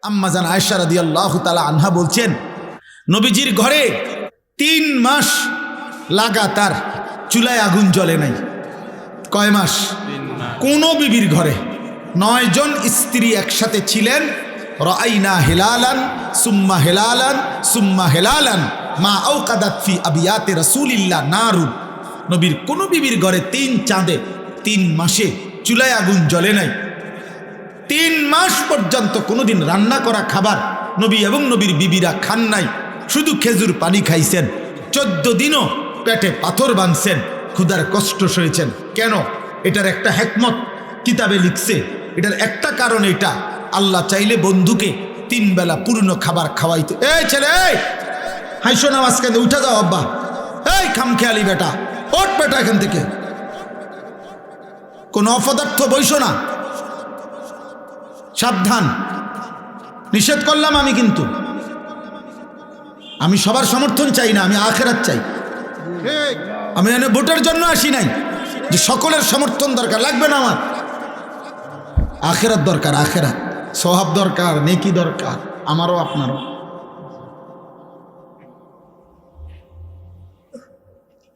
আম্মাজান আয়েশা রাদিয়াল্লাহু তাআলা আনহা বলছেন, নবীজির ঘরে 3 মাস লাগাতার চুলায় আগুন জ্বলে নাই। কয় মাস? কোন বিবির ঘরে 9 জন স্ত্রী একসাথে ছিলেন। রাআইনা হিলালান সুম্মা হিলালান সুম্মা হিলালান মা আওকাদাত ফি আবিয়াতে রাসূলিল্লাহ নারুন। নবীর কোন বিবির ঘরে 3 চাঁদে 3 মাসে চুলায় আগুন জ্বলে নাই। 3 মাস পর্যন্ত কোনোদিন রান্না করা খাবার নবী এবং নবীর বিবিরা খান নাই, শুধু খেজুর পানি খাইছেন। 14 দিনও পেটে পাথর বাঁধছেন, ক্ষুধার কষ্ট সয়েছেন। কেন? এটার একটা হিকমত কিতাবে লিখছে। এটার একটা কারণ এটা, আল্লাহ চাইলে বন্ধুকে 3 বেলা পূর্ণ খাবার খাওয়াইতে। এই ছেলে, এই হাইশো না, মাঝখানে উঠে যাও আব্বা। এই খামখেয়ালি বেটা, ওঠ বেটা এখান থেকে, কোন অপদার্থ বইসো না, সাবধান। নিষেধ করলাম আমি, কিন্তু আমি সবার সমর্থন চাই না, আমি আখিরাত চাই। আমি এখানে ভোটের জন্য আসি নাই যে সকলের সমর্থন দরকার, লাগবে না আমার। আখিরাত দরকার, আখিরাত সওয়াব দরকার, নেকি দরকার, আমারও আপনারও।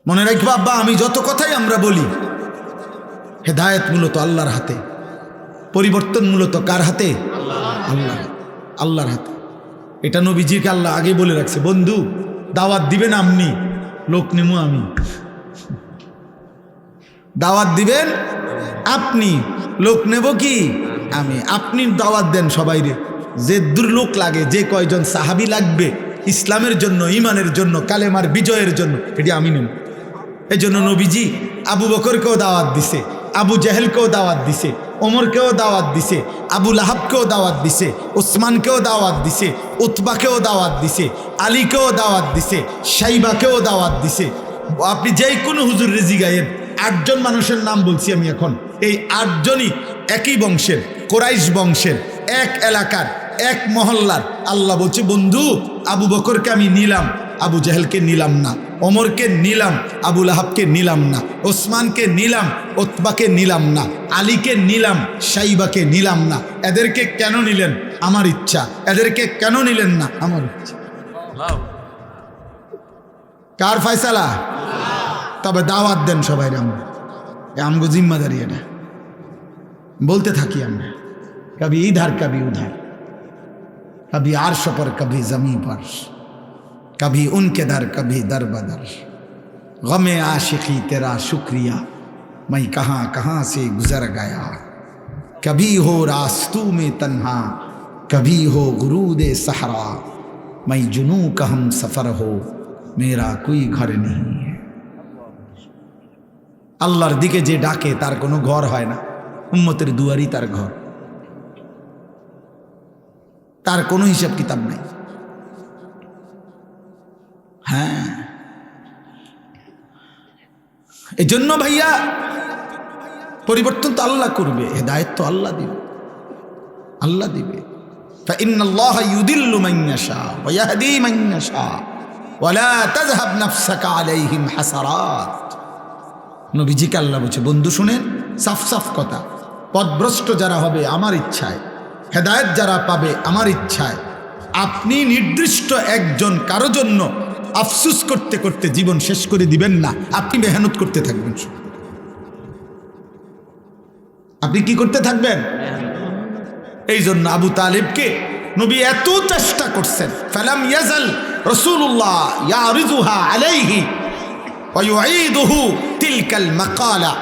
মনে রাখবা আব্বা, আমি যত কথাই আমরা বলি, হেদায়েত মূলত আল্লাহর হাতে, পরিবর্তন মূলত কার হাতে? আল্লাহর হাতে। এটা নবীজিকে আল্লাহ আগে বলে রাখছে, বন্ধু দাওয়াত দিবেন আপনি, লোক নেবো আমি। দাওয়াত দিবেন আপনি, লোক নেব কি আমি। আপনি দাওয়াত দেন সবাই রে, যে দূর লোক লাগে, যে কয়জন সাহাবী লাগবে ইসলামের জন্য, ইমানের জন্য, কালেমার বিজয়ের জন্য, এটি আমি নেব। এই জন্য নবীজি আবু বকরকেও দাওয়াত দিছে, আবু জাহেলকেও দাওয়াত দিছে, ওমরকেও দাওয়াত দিছে, আবু লাহাবকেও দাওয়াত দিছে, ওসমানকেও দাওয়াত দিছে, উতবাকেও দাওয়াত দিছে, আলীকেও দাওয়াত দিছে, শাইবাকেও দাওয়াত দিছে। আপনি যেই কোনো হুজুর রেজি গায়েন, 8 জন মানুষের নাম বলছি আমি এখন। এই 8 জনই একই বংশের, কোরাইশ বংশের, এক এলাকার, এক মহল্লার। আল্লাহ বলছে, বন্ধু আবু বকরকে আমি নিলাম, আবু জাহেলকে নিলাম না, ওমরকে নিলাম, আবু লাহাবকে নিলাম না, ওসমানকে নিলাম, উতবাকে নিলাম না, আলীকে নিলাম, শাইবাকে নিলাম না। এদেরকে কেন নিলেন? আমার ইচ্ছা। এদেরকে কেন নিলেন না? আমার ইচ্ছা। কার ফয়সালা? তবে দাওয়াত দেন সবাই। আমগো জিম্মাদারি এটা, বলতে থাকি আমরা, কবি ইধার কবি উধার, कभी आर्श पर कभी ज़मीं पर, कभी उनके दर कभी दर बदर, गमे आशिकी तेरा शुक्रिया मैं कहाँ कहाँ से गुजर गया, कभी हो रास्तू में तन्हा कभी हो गुरूदे सहरा, मैं जुनू का हम सफ़र हो मेरा कोई घर नहीं है। আল্লাহর দিকে যে ডাকে তার কোনো ঘর হয় না, উম্মতের দুয়ারই তার ঘর, তার কোনো হিসাব কিতাব নাই। হ্যাঁ, এই জন্য ভাইয়া পরিবর্তন তো আল্লাহ করবে, হেদায়েত তো আল্লাহ দিবে, আল্লাহ দিবে। ফাইন্নাল্লাহা ইউদিল্লু মান ইয়াশা ওয়া ইয়াহদি মান ইয়াশা ওয়া লা তাযহাব নাফসাকা আলাইহিম হাসারাত। নবীজিকে আল্লাহ বলছে, বন্ধু শুনেন, সাফ সাফ কথা, পথভ্রষ্ট যারা হবে আমার ইচ্ছায়, হেদায়েত যারা পাবে আমার ইচ্ছায়। আপনি নির্দিষ্ট একজন কারো জন্য আফসুস করতে করতে জীবন শেষ করে দিবেন না, আপনি মেহনত করতে থাকবেন। আপনি কি করতে থাকবেন? এই জন্য আবু তালিবকে নবী এত চেষ্টা করছেন, ফালাম ইয়াজাল রাসূলুল্লাহ ইয়ারিজুহা আলাইহি ওয়া ইউঈদুহু তিলকাল মাকালা।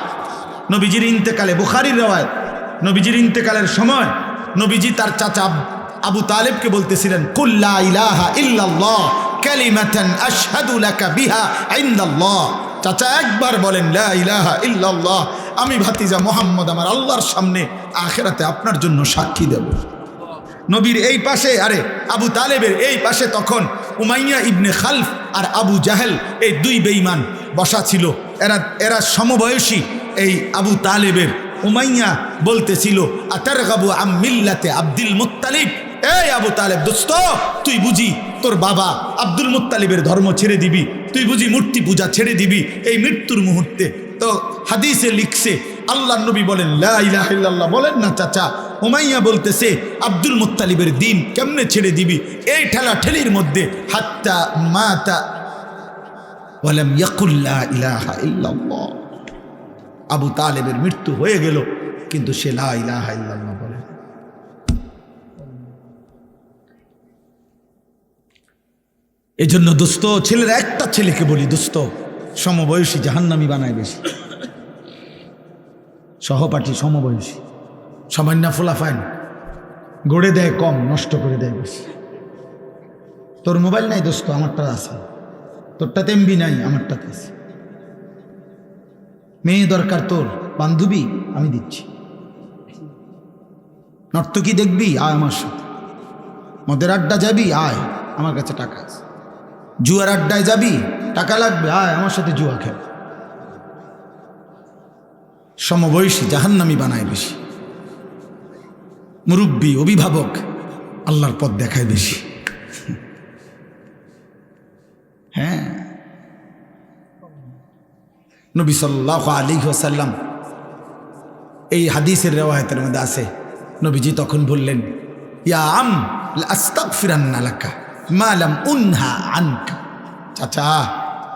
নবীজির ইন্তেকালে, বুখারীর রওয়ায়াত, নবীজির ইন্তেকালের সময় নবীজি তার চাচা আবু তালিবকে বলতেছিলেন, কুল লা ইলাহা ইল্লাল্লাহ কালিমাতান আশহাদু লাকা বিহা ইনদাল্লাহ। চাচা একবার বলেন লা ইলাহা ইল্লাল্লাহ, আমি ভাতিজা মুহাম্মদ আমার আল্লাহর সামনে আখিরাতে আপনার জন্য সাক্ষী দেব। নবীর এই পাশে, আরে আবু তালেবের এই পাশে তখন উমাইয়া ইবনে খালফ আর আবু জাহেল, এই 2 বেঈমান বসা ছিল। এরা সমবয়সী। এই আবু তালেবের উমাইয়া বলতেছিল, আতারগাবু আম মিল্লাতে আব্দুল মুত্তালিব। এই আবু তালেব দোস্ত, তুই বুঝি তোর বাবা আব্দুল মুত্তালিবের ধর্ম ছেড়ে দিবি? তুই বুঝি মূর্তি পূজা ছেড়ে দিবি এই মৃত্যুর মুহূর্তে? তো হাদিসে লিখছে, আল্লাহর নবী বলেন লা ইলাহা ইল্লাল্লাহ বলেন না চাচা। উমাইয়া বলতেছে আব্দুল মুত্তালিবের দিন কেমনে ছেড়ে দিবি, এই ঠেলা ঠেলির মধ্যে হাত্তা মাতা ওয়ালাম ইয়াকুল লা ইলাহা ইল্লাল্লাহ। আবু তালেবের মৃত্যু হয়ে গেল, কিন্তু সে লা ইলাহা ইল্লাল্লাহ বলে। এজন্য দোস্ত, ছেলের একটা ছেলেকে বলি, দোস্ত সমবয়সী জাহান্নামী বানায় বেশি, সহপাঠী সমবয়সী সামান্য ফোলাফাইন গড়ে দেয় কম, নষ্ট করে দেয় বেশি। তোর মোবাইল নাই দোস্ত, আমারটা আছে, তোরটাতে এমবি নাই, আমারটাতে আছে। মেয়ে দরকার তোর, বান্ধবী আমি দিচ্ছি। নর্তকী দেখবি, আয় আমার সাথে। মদের আড্ডা যাবি, আয় আমার কাছে টাকা আছে। জুয়ার আড্ডায় যাবি, টাকা লাগবে, আয় আমার সাথে জুয়া খেল। সমবয়সী জাহান্নামী বানায় বেশি, মুরব্বী অভিভাবক আল্লাহর পথ দেখায় বেশি। হ্যাঁ, নবী সাল্লাল্লাহু আলাইহি ওয়াসাল্লাম এই হাদিসের রিওয়ায়াতের মধ্যে আছে, নবীজি তখন বললেন, ইয়া আম লা আস্তাগফিরান্না লাকা মা লাম উনহা আনকা। চাচা,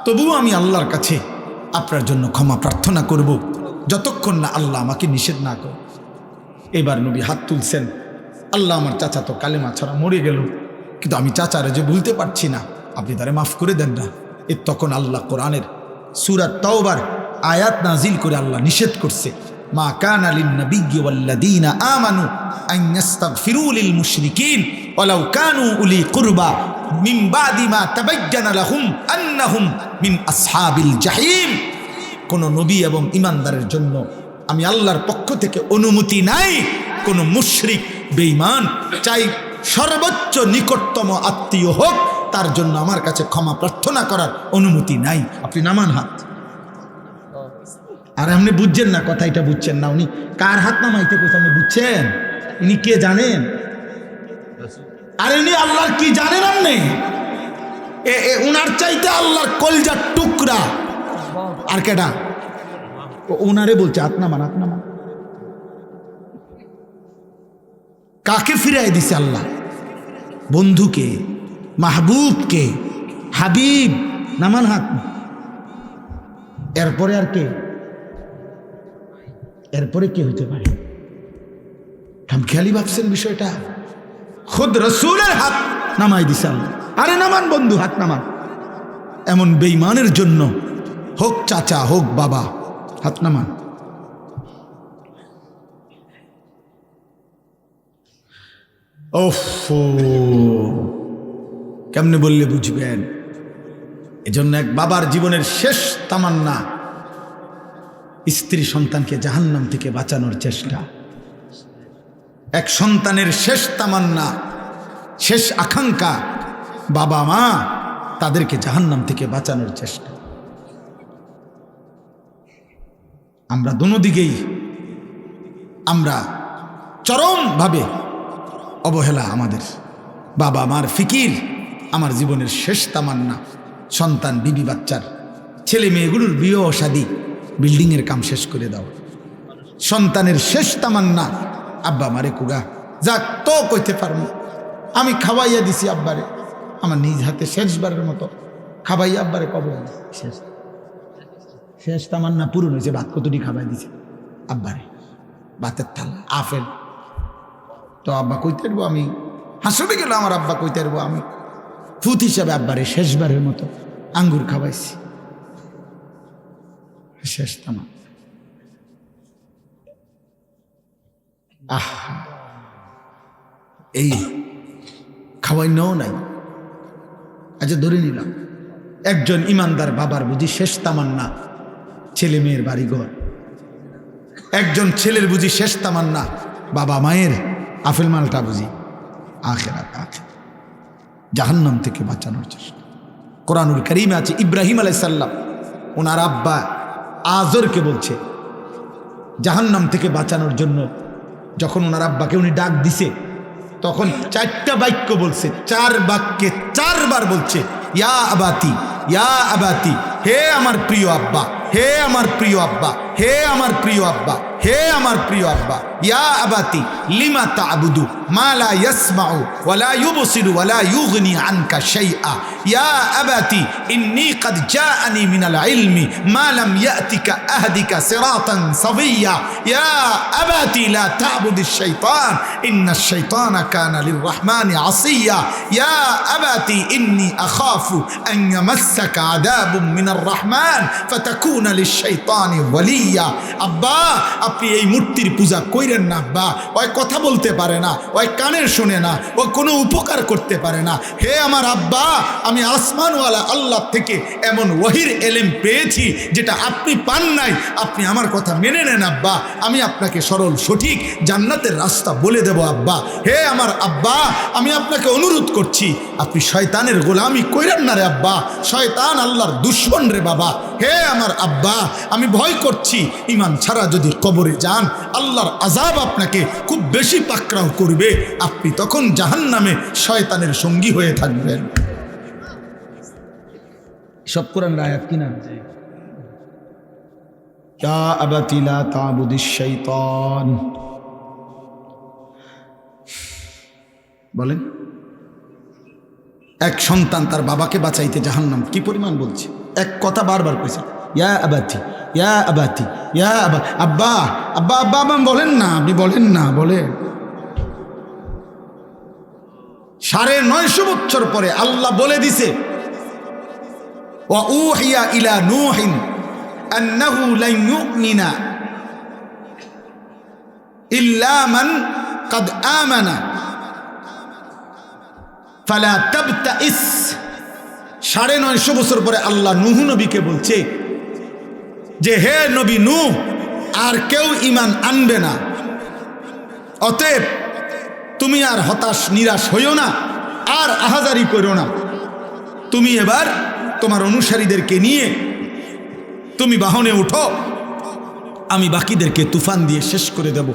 তবুও আমি আল্লাহর কাছে আপনার জন্য ক্ষমা প্রার্থনা করব যতক্ষণ না আল্লাহ আমাকে নিষেধ না করে। এবার নবী হাত তুলছেন, আল্লাহ আমার চাচা তো কালেমা ছাড়া মরে গেল, কিন্তু আমি চাচারে যে ভুলতে পারছি না, আপনি তারে মাফ করে দেন না। এর তখন আল্লাহ কোরআনের সূরা তাওবার আয়াত নাজিল করে আল্লাহ নিষেধ করছে, মা কানা লিন নাবিয়্যি ওয়াল্লাযীনা আমানু আন ইস্তাগফিরু লিল মুশরিকিন ওয়ালাউ কানু উলি কুরবা মিন বাদি মা তাবায়্যানা লাহুম আন্নাহুম মিন আসহাবিল জাহিম। কোন নবী এবং ঈমানদারের জন্য আমি আল্লাহর পক্ষ থেকে অনুমতি নাই কোন মুশরিক বেঈমান, চাই সর্বোচ্চ নিকটতম আত্মীয় হোক, তার জন্য আমার কাছে ক্ষমা প্রার্থনা করার অনুমতি নাই। আপনি নামান হাত। আর আপনি বুঝছেন না, কথা এটা বুঝছেন না, উনি কার হাত নামাইতে কইছে আপনি বুঝছেন? ইনি কে জানেন? আর ইনি আল্লাহর কি জানেন আপনি? উনার চাইতে আল্লাহর কলজার টুকরা আর কেডা? ওনারে বলছে হাত নামান, হাত নামান। কাকে ফিরাই দিছে আল্লাহ? বন্ধুকে, মাহবুবকে, হাবিব। নামান হাত। এরপরে আর কে? এরপরে কে হইতে পারে? খামখেয়ালি ভাবছেন বিষয়টা? খুদ রাসূলের হাত নামাই দিছে আল্লাহ। আরে নামান বন্ধু, হাত নামান। এমন বেঈমানের জন্য হোক চাচা হোক বাবা, হাত নামান। ওফ, কেমনে বললে বুঝবেন? এজন্য এক বাবার জীবনের শেষ তামান্না স্ত্রী সন্তানকে জাহান্নাম থেকে বাঁচানোর চেষ্টা। এক সন্তানের শেষ তামান্না, শেষ আকাঙ্ক্ষা বাবা মা তাদেরকে জাহান্নাম থেকে বাঁচানোর চেষ্টা। আমরা দুদিকেই আমরা চরমভাবে অবহেলা। আমাদের বাবা মার ফিকির আমার জীবনের শেষ তামান্না। সন্তান, বিবি, বাচ্চার ছেলে মেয়েগুলোর বিয়ে ও শাদী, বিল্ডিংয়ের কাম শেষ করে দাও। সন্তানের শেষ তামান্না আব্বা মারে কুগা যাক তো কইতে পারবো, আমি খাওয়াইয়া দিছি আব্বারে, আমার নিজ হাতে শেষবারের মতো খাওয়াইয়া আব্বারে কবর শেষ। শেষ তামান্না পূরণ হয়েছে। ভাত কতটি খাওয়াই দিছে আব্বারে, ভাতের থালা, আপেল। তো আব্বা কইতে পারবো, আমি হাসবে গেল আমার আব্বা কইতে পারবো, আমি ফুত হিসাবে আব্বারে শেষবারের মতো আঙ্গুর খাওয়াইছি। শেষ তামা। আহা, এই খাওয়াই নাও নাই। আচ্ছা ধরে নিলাম একজন ইমানদার বাবার বুঝি শেষ তামান্না ছেলে মেয়ের বাড়িঘর। একজন ছেলের বুঝি শেষ তামান্না বাবা মায়ের আফেল মালটা বুঝি আখিরাত, জাহান্নাম থেকে বাঁচানোর চেষ্টা। কোরআনুল কারীমে আছে ইব্রাহিম আলাইহিস সালাম ওনার আব্বা আজরকে বলছে জাহান্নাম থেকে বাঁচানোর জন্য। যখন ওনার আব্বাকে উনি ডাক দিছে তখন 4টা বাক্য বলছে, 4 বাক্যে 4 বার বলছে ইয়া আবাতি, ইয়া আবাতি, হে আমার প্রিয় আব্বা, হে আমার প্রিয় আব্বা, হে আমার প্রিয় আব্বা, হে আমার প্রিয় আব্বা। ইয়া আবাতি লিমা তা'বুদু মা লা ইয়াসমাউ ওয়া লা ইউবসিরু ওয়া লা ইউগনি আনকা শাইআ ইয়া আবাতি ইন্নী ক্বাদ জাআনি মিনাল ইলমি মা লাম ইয়াতিকা আহদিকা সিরাতান সাবিয়্যা ইয়া আবাতি লা তা'বুদিশ শাইতান ইন্নাশ শাইতানা কানা লিররহমানি আসিয়্যা ইয়া আবাতি ইন্নী আখাফু আন ইয়ামাসসাকা আযাবুম মিনার রহমান ফাতাকুনা লিশ-শাইতানি ওয়ালিয়্যা। আব্বা, আপনি এই মূর্তির পূজা কইরেন না আব্বা, ওই কথা বলতে পারে না, ওই কানের শোনে না, ও কোনো উপকার করতে পারে না। হে আমার আব্বা, আমি আসমানওয়ালা আল্লাহ থেকে এমন ওয়াহির এলেম পেয়েছি যেটা আপনি পান নাই। আপনি আমার কথা মেনে নেন আব্বা, আমি আপনাকে সরল সঠিক জান্নাতের রাস্তা বলে দেব আব্বা। হে আমার আব্বা, আমি আপনাকে অনুরোধ করছি, আপনি শয়তানের গোলামি কইরেন না রে আব্বা, শয়তান আল্লাহর দুশমন রে বাবা। হে আমার আব্বা, আমি ভয় করছি ঈমান ছাড়া যদি কবরে যান আল্লাহর আযাব আপনাকে খুব বেশি পাকড়াও করবে, আপনি তখন জাহান্নামে শয়তানের সঙ্গী হয়ে থাকবেন। সব কোরআনের আয়াত কিনা? ইয়া আবাতি লা তা'বুদিশ শাইতান। বলেন, এক সন্তান তার বাবাকে বাঁচাইতে জাহান্নাম কি পরিমাণ বলছে, এক কথা বারবার কইছে, ইয়া আবাতি ইয়া আবাতি ইয়া আবা, আব্বা আব্বা আব্বা আব্বা বলেন না, আপনি বলেন না, বলে 950 বছর পরে আল্লাহ বলে দিছে, ওয়া উহিয়া ইলা নূহিন আন্নাহু লান ইউমিনা ইল্লা মান ক্বাদ আমানা ফালা তাবতাইস। 950 বছর পরে আল্লাহ নূহ নবীকে বলছে যে হে নবী নূহ, আর কেউ ঈমান আনবে না, অতএব তুমি আর হতাশ নিরাশ হইও না, আর আহাজারি করো না, তুমি এবার তোমার অনুসারীদেরকে নিয়ে তুমি বাহনে উঠো, আমি বাকিদেরকে তুফান দিয়ে শেষ করে দেব।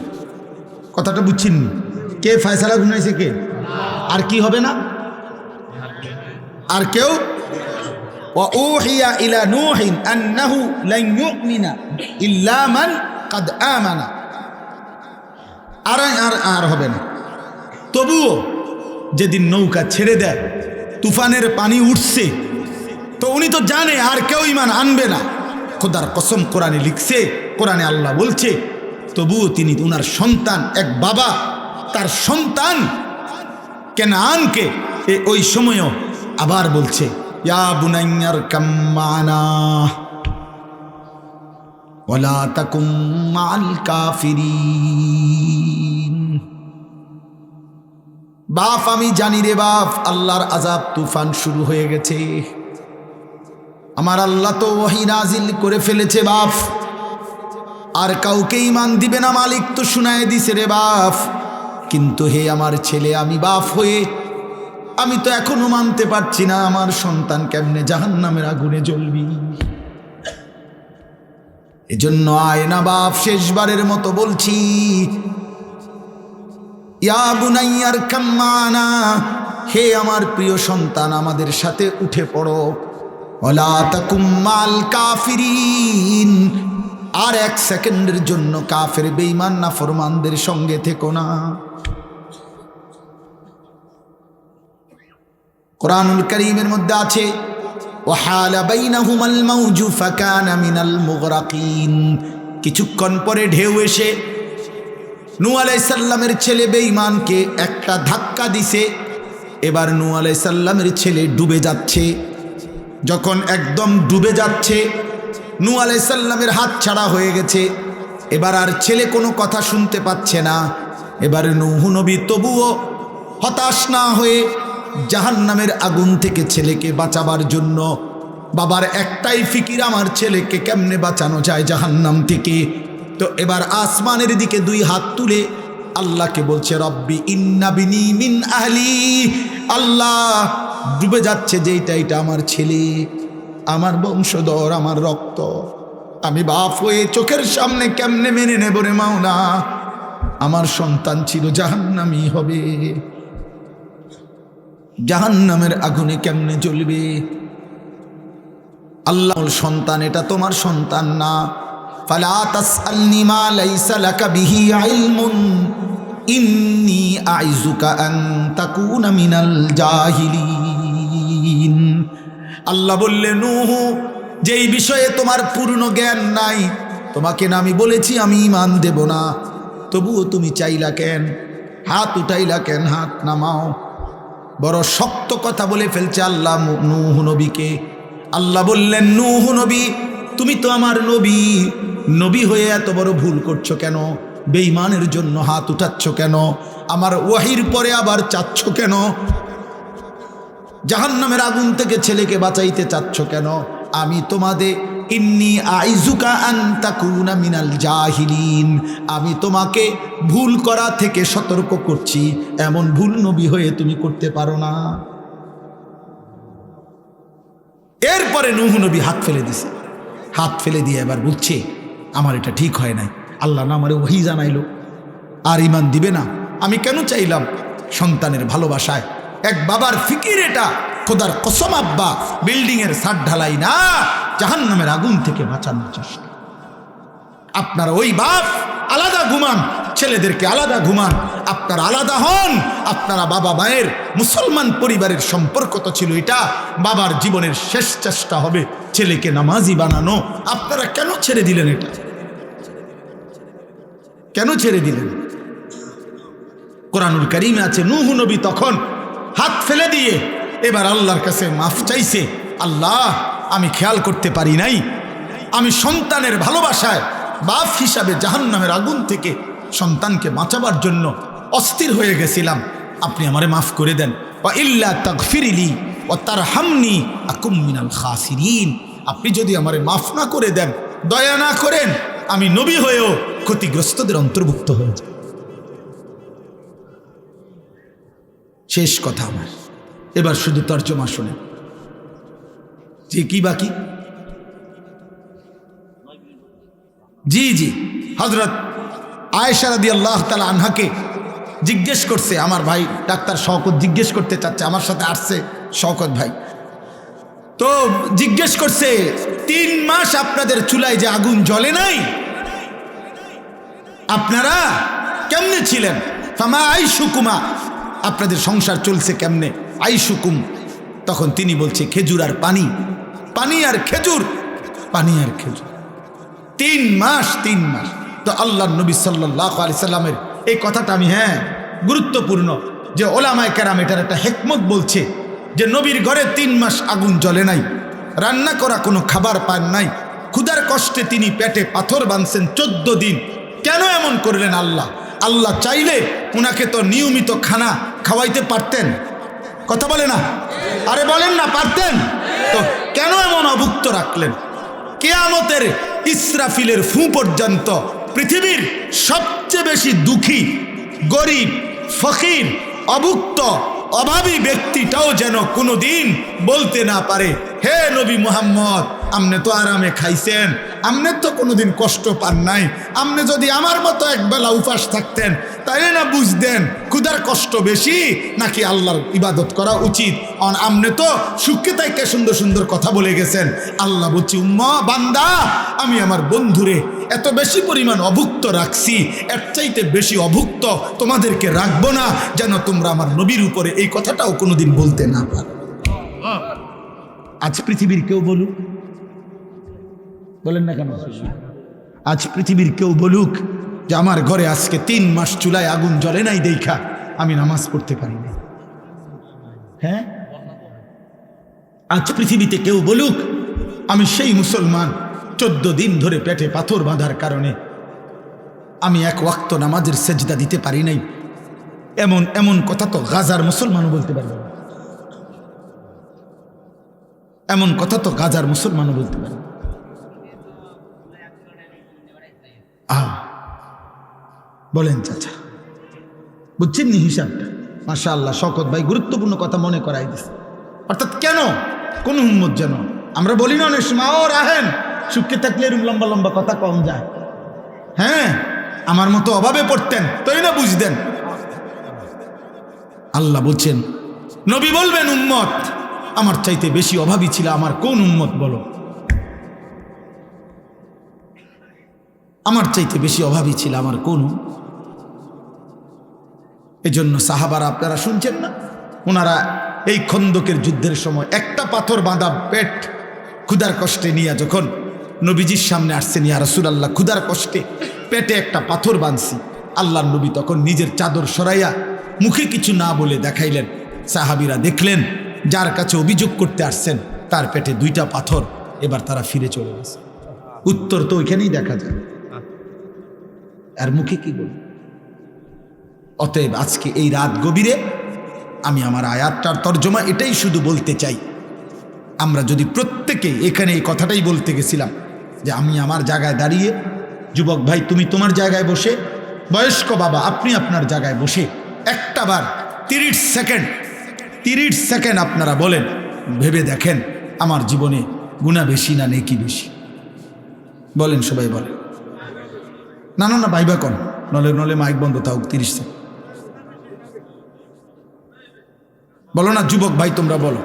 কথাটা বুঝছেন? কে ফয়সালা শুনাইছে? কে? আর কি হবে না? আর কেউ? ওয়া উহিয়া ইলা নূহিন আন্নাহু লান ইউমিনা ইল্লা মান ক্বাদ আমানা। আর হবে না। তবুও যেদিন নৌকা ছেড়ে দেয়, তুফানের পানি উঠছে, তো উনি তো জানে আর কেউ ঈমান আনবে না। খোদার কসম, কোরআনে লিখছে, কোরআনে আল্লাহ বলছে, তবুও তিনি উনার সন্তান, এক বাবা তার সন্তান কেনানকে ওই সময়ও আবার বলছে, ইয়া বুনাইয়ার কাম্মানা ওয়ালা তাকুম মাল কাফিরিন। বাপ, আমি জানি রে বাপ, আল্লাহর আযাব তুফান শুরু হয়ে গেছে। আমার আল্লাহ তো ওহী নাজিল করে ফেলেছে বাপ, আর কাউকে ঈমান দিবে না মালিক তো শুনায় দিছে রে বাপ। কিন্তু হে আমার ছেলে, আমি বাপ হয়ে আমি তো এখনো মানতে পারছি না আমার সন্তান কেমনে জাহান্নামের আগুনে জ্বলবি। এজন্য আয় না বাপ, শেষবারের মতো বলছি, ইয়া বুনাইয়ার কাম্মানা, হে আমার প্রিয় সন্তান, আমাদের সাথে উঠে পড়ো। ওয়ালা তাকুম মাল কাফিরিন, আর এক সেকেন্ডের জন্য কাফের বেঈমান নাফরমানদের সঙ্গে থেকো না। কুরআনুল কারীমের মধ্যে আছে, ওয়াহালা বাইনাহুমাল মাউজু ফাকানা মিনাল মুগরাকিন। কিছুক্ষণ পরে ঢেউ এসে নূহ আলাইহিস সালামের ছেলে বেঈমানকে একটা ধাক্কা দিছে। এবার নূহ আলাইহিস সালামের ছেলে ডুবে যাচ্ছে। যখন একদম ডুবে যাচ্ছে, নূহ আলাইহিস সালামের হাত ছাড়া হয়ে গেছে, এবার আর ছেলে কোনো কথা শুনতে পাচ্ছে না। এবার নূহ নবী তবুও হতাশ না হয়ে জাহান্নামের আগুন থেকে ছেলেকে বাঁচাবার জন্য, বাবার একটাই ফিকির, আমার ছেলেকে কেমনে বাঁচানো যায় জাহান্নাম থেকে। তো এবার আসমানের দিকে 2 হাত তুলে আল্লাহকে বলছে, রব্বি ইন্না বিনি মিন আহলি। আল্লাহ, ডুবে যাচ্ছে যেইটা, এটা আমার ছেলে, আমার বংশধর, আমার রক্ত, আমি বাপ হয়ে চোখের সামনে কেমনে মেনে নেব রে মাওলা, আমার সন্তান ছিল জাহান্নামী হবে, জাহান্নামের আগুনে কেমনে জ্বলবে। আল্লাহ, সন্তান এটা তোমার সন্তান না, ফালা তাসআলনি মা লাইসা লাকা বিহি ইলমুন ইন্নী আইযুকা আন তাকুনা মিনাল জাহিলিন। আল্লাহ বললেন, নূহ, যেই বিষয়ে তোমার পূর্ণ জ্ঞান নাই, তোমাকে না আমি বলেছি আমি ঈমান দেব না, তবুও তুমি চাইলা কেন? হাত উঠাইলা কেন? হাত নামাও। বড় শক্ত কথা বলে ফেলছে আল্লাহ নূহ নবীকে। আল্লাহ বললেন, নূহ নবী, তুমি তো আমার নবী, নবী হয়ে এত বড় ভুল করছো কেন? বেঈমানের জন্য হাত উঠাচ্ছ কেন? আমার ওয়াহির পরে আবার চাচ্ছ কেন? জাহান্নামের আগুন থেকে ছেলেকে বাঁচাইতে চাচ্ছ কেন? আমি তোমাদের ইন্নী আইযুকা আন তাকুনা মিনাল জাহিলিন, আমি তোমাকে ভুল করা থেকে সতর্ক করছি, এমন ভুল নবী হয়ে তুমি করতে পারো না। এরপরে নূহ নবী হাত ফেলে দিছে। হাত ফেলে দিয়ে এবার বলছে, আমার এটা ঠিক হয় নাই, আল্লাহ না আমারে ওহী জানাইলো, আর ঈমান দিবে না। আমি কেন চাইলাম? সন্তানের ভালোবাসায়, এক বাবার ফিকির এটা। খোদার কসম আব্বা, বিল্ডিং এর ছাদ ঢালাই না, জাহান্নামের আগুন থেকে বাঁচানোর চেষ্টা। আপনারা ওই বাপ আলাদা ঘুমান, ছেলেদেরকে আলাদা ঘুমান, আপনারা আলাদা হন। আপনারা বাবা মায়ের, মুসলমান পরিবারের সম্পর্ক তো ছিল এটা। বাবার জীবনের শেষ চেষ্টা হবে ছেলেকে নামাজি বানানো। আপনারা কেন ছেড়ে দিলেন এটা? কেন ছেড়ে দিলেন? কোরআনুল কারীমে আছে, নূহ নবী তখন হাত ফেলে দিয়ে এবার আল্লাহর কাছে মাফ চাইছে। আল্লাহ, আমি খেয়াল করতে পারি নাই, আমি সন্তানের ভালোবাসায় বাপ হিসাবে জাহান্নামের আগুন থেকে সন্তানকে বাঁচাবার জন্য অস্থির হয়ে গেছিলাম, আপনি আমারে মাফ করে দেন। ওয়া ইল্লা তাগফিরলি ওয়া তারহামনি আকুম মিনাল খাসিরিন, আপনি যদি আমারে মাফ না করে দেন, দয়া না করেন, আমি নবী হয়েও ক্ষতিগ্রস্তদের অন্তর্ভুক্ত হয়ে যাব। শেষ কথা আমার, এবার শুধু তর্জমা শুনে যে কি বাকি। জি জি, হযরত আয়েশা রাদিয়াল্লাহু তাআলা আনহাকে জিজ্ঞেস করছে, আমার ভাই ডাক্তার শওকত জিজ্ঞেস করতে চাচ্ছে, আমার সাথে আসছে শওকত ভাই, তো জিজ্ঞেস করছে 3 মাস আপনাদের চুলায় যে আগুন জ্বলে নাই, আপনারা কেমনে ছিলেন? ফামা আইশুকুমা, আপনাদের সংসার চলছে কেমনে? আইশুকুম, তখন তিনি বলছে খেজুর আর পানি, পানি আর খেজুর, পানি আর খেজুর। 3 মাস, 3 মাস। তো আল্লাহর নবী সাল্লাল্লাহু আলাইহি সাল্লামের এই কথাটা আমি, গুরুত্বপূর্ণ, যে ওলামায়ে কেরাম এটার একটা হিকমত বলছে যে নবীর ঘরে 3 মাস আগুন জ্বলে নাই, রান্না করা কোনো খাবার পান নাই, ক্ষুধার কষ্টে তিনি পেটে পাথর বাঁধছেন 14 দিন। কেন এমন করলেন আল্লাহ? আল্লাহ চাইলে উনাকে তো নিয়মিত খানা খাওয়াইতে পারতেন, কথা বলে না? আরে বলেন না, পারতেন তো, কেন এমন অভুক্ত রাখলেন? কিয়ামতের ইসরাফিলের ফু পর্যন্ত পৃথিবীর সবচেয়ে বেশি দুঃখী, গরিব, ফকির, অভুক্ত, অভাবী ব্যক্তিটাও যেন কোনোদিন বলতে না পারে, হে নবী মুহাম্মদ, আপনি তো আরামে খাইছেন, আপনি তো কোনোদিন কষ্ট পান নাই, আপনি যদি আমার মতো একবেলা উপাস থাকতেন তাইলে না বুঝতেন ক্ষুধার কষ্ট বেশি নাকি আল্লাহর ইবাদত করা উচিত। আপনি তো সুখে তাইকে সুন্দর সুন্দর কথা বলে গেছেন। আল্লাহ বলছি, উম্মা বান্দা, আমি আমার বন্ধুরে এত বেশি পরিমাণ অভুক্ত রাখছি, এর চাইতে বেশি অভুক্ত তোমাদেরকে রাখবো না, যেন তোমরা আমার নবীর উপরে এই কথাটাও কোনোদিন বলতে না পারো। আজ পৃথিবীর কেউ বলুক, বলেন না কেন, আজ পৃথিবীর কেউ বলুক যে আমার ঘরে আজকে 3 মাস চুলায় আগুন জ্বলে নাই দেখা আমি নামাজ পড়তে পারি না, আজ পৃথিবীতে কেউ বলুক আমি সেই মুসলমান 14 দিন ধরে পেটে পাথর বাঁধার কারণে আমি 1 ওয়াক্ত নামাজের সেজদা দিতে পারি নাই, এমন কথা তো গাজার মুসলমানও বলতে পারবে না, এমন কথা তো গাজার মুসলমানও বলতে পারে। বলেন চাচা, বুঝছেন নি হিসাবটা? মাশাআল্লাহ, শওকত ভাই গুরুত্বপূর্ণ কথা মনে করাই দিছে। অর্থাৎ কেন কোন উম্মত যেন, আমরা বলি না অনেক সময়, ও রাহেন সুখে থাকলে এরকম লম্বা লম্বা কথা কম যায়, আমার মতো অভাবে পড়তেন তাই না বুঝতেন। আল্লাহ বলছেন, নবী বলবেন, উম্মত আমার চাইতে বেশি অভাবী ছিল আমার কোন উম্মত বলো? আমার চাইতে বেশি অভাবী ছিল আমার কোন। এজন্য সাহাবারা আপনারা শুনছেন না, ওনারা এই খন্দকের যুদ্ধের সময় একটা পাথর বাঁধা পেট ক্ষুধার কষ্টে নিয়ে যখন নবীজির সামনে আসছেন, ইয়া রাসূলুল্লাহ ক্ষুধার কষ্টে পেটে একটা পাথর বাঁধছি, আল্লাহর নবী তখন নিজের চাদর সরাইয়া মুখে কিছু না বলে দেখাইলেন। সাহাবীরা দেখলেন যার কাছে অভিযোগ করতে আসছেন তার পেটে 2টা পাথর। এবার তারা ফিরে চলে গেছে। উত্তর তো ওইখানেই দেখা যায়, আর মুখে কি বল। অতএব আজকে এই রাত গভীরে আমি আমার আয়াতটার তর্জমা এটাই শুধু বলতে চাই, আমরা যদি প্রত্যেকে এখানে এই কথাটাই বলতে গেছিলাম যে আমি আমার জায়গায় দাঁড়িয়ে, যুবক ভাই তুমি তোমার জায়গায় বসে, বয়স্ক বাবা আপনি আপনার জায়গায় বসে একটাবার 30 সেকেন্ড আপনারা বলেন, ভেবে দেখেন আমার জীবনে গুনাহ বেশি না নেকি বেশি? বলেন, সবাই বলেন। না না না ভাইবা কোন, নলে মাইক বন্ধ থাক। 30 সেকেন্ড বলো না যুবক ভাই, তোমরা বলো।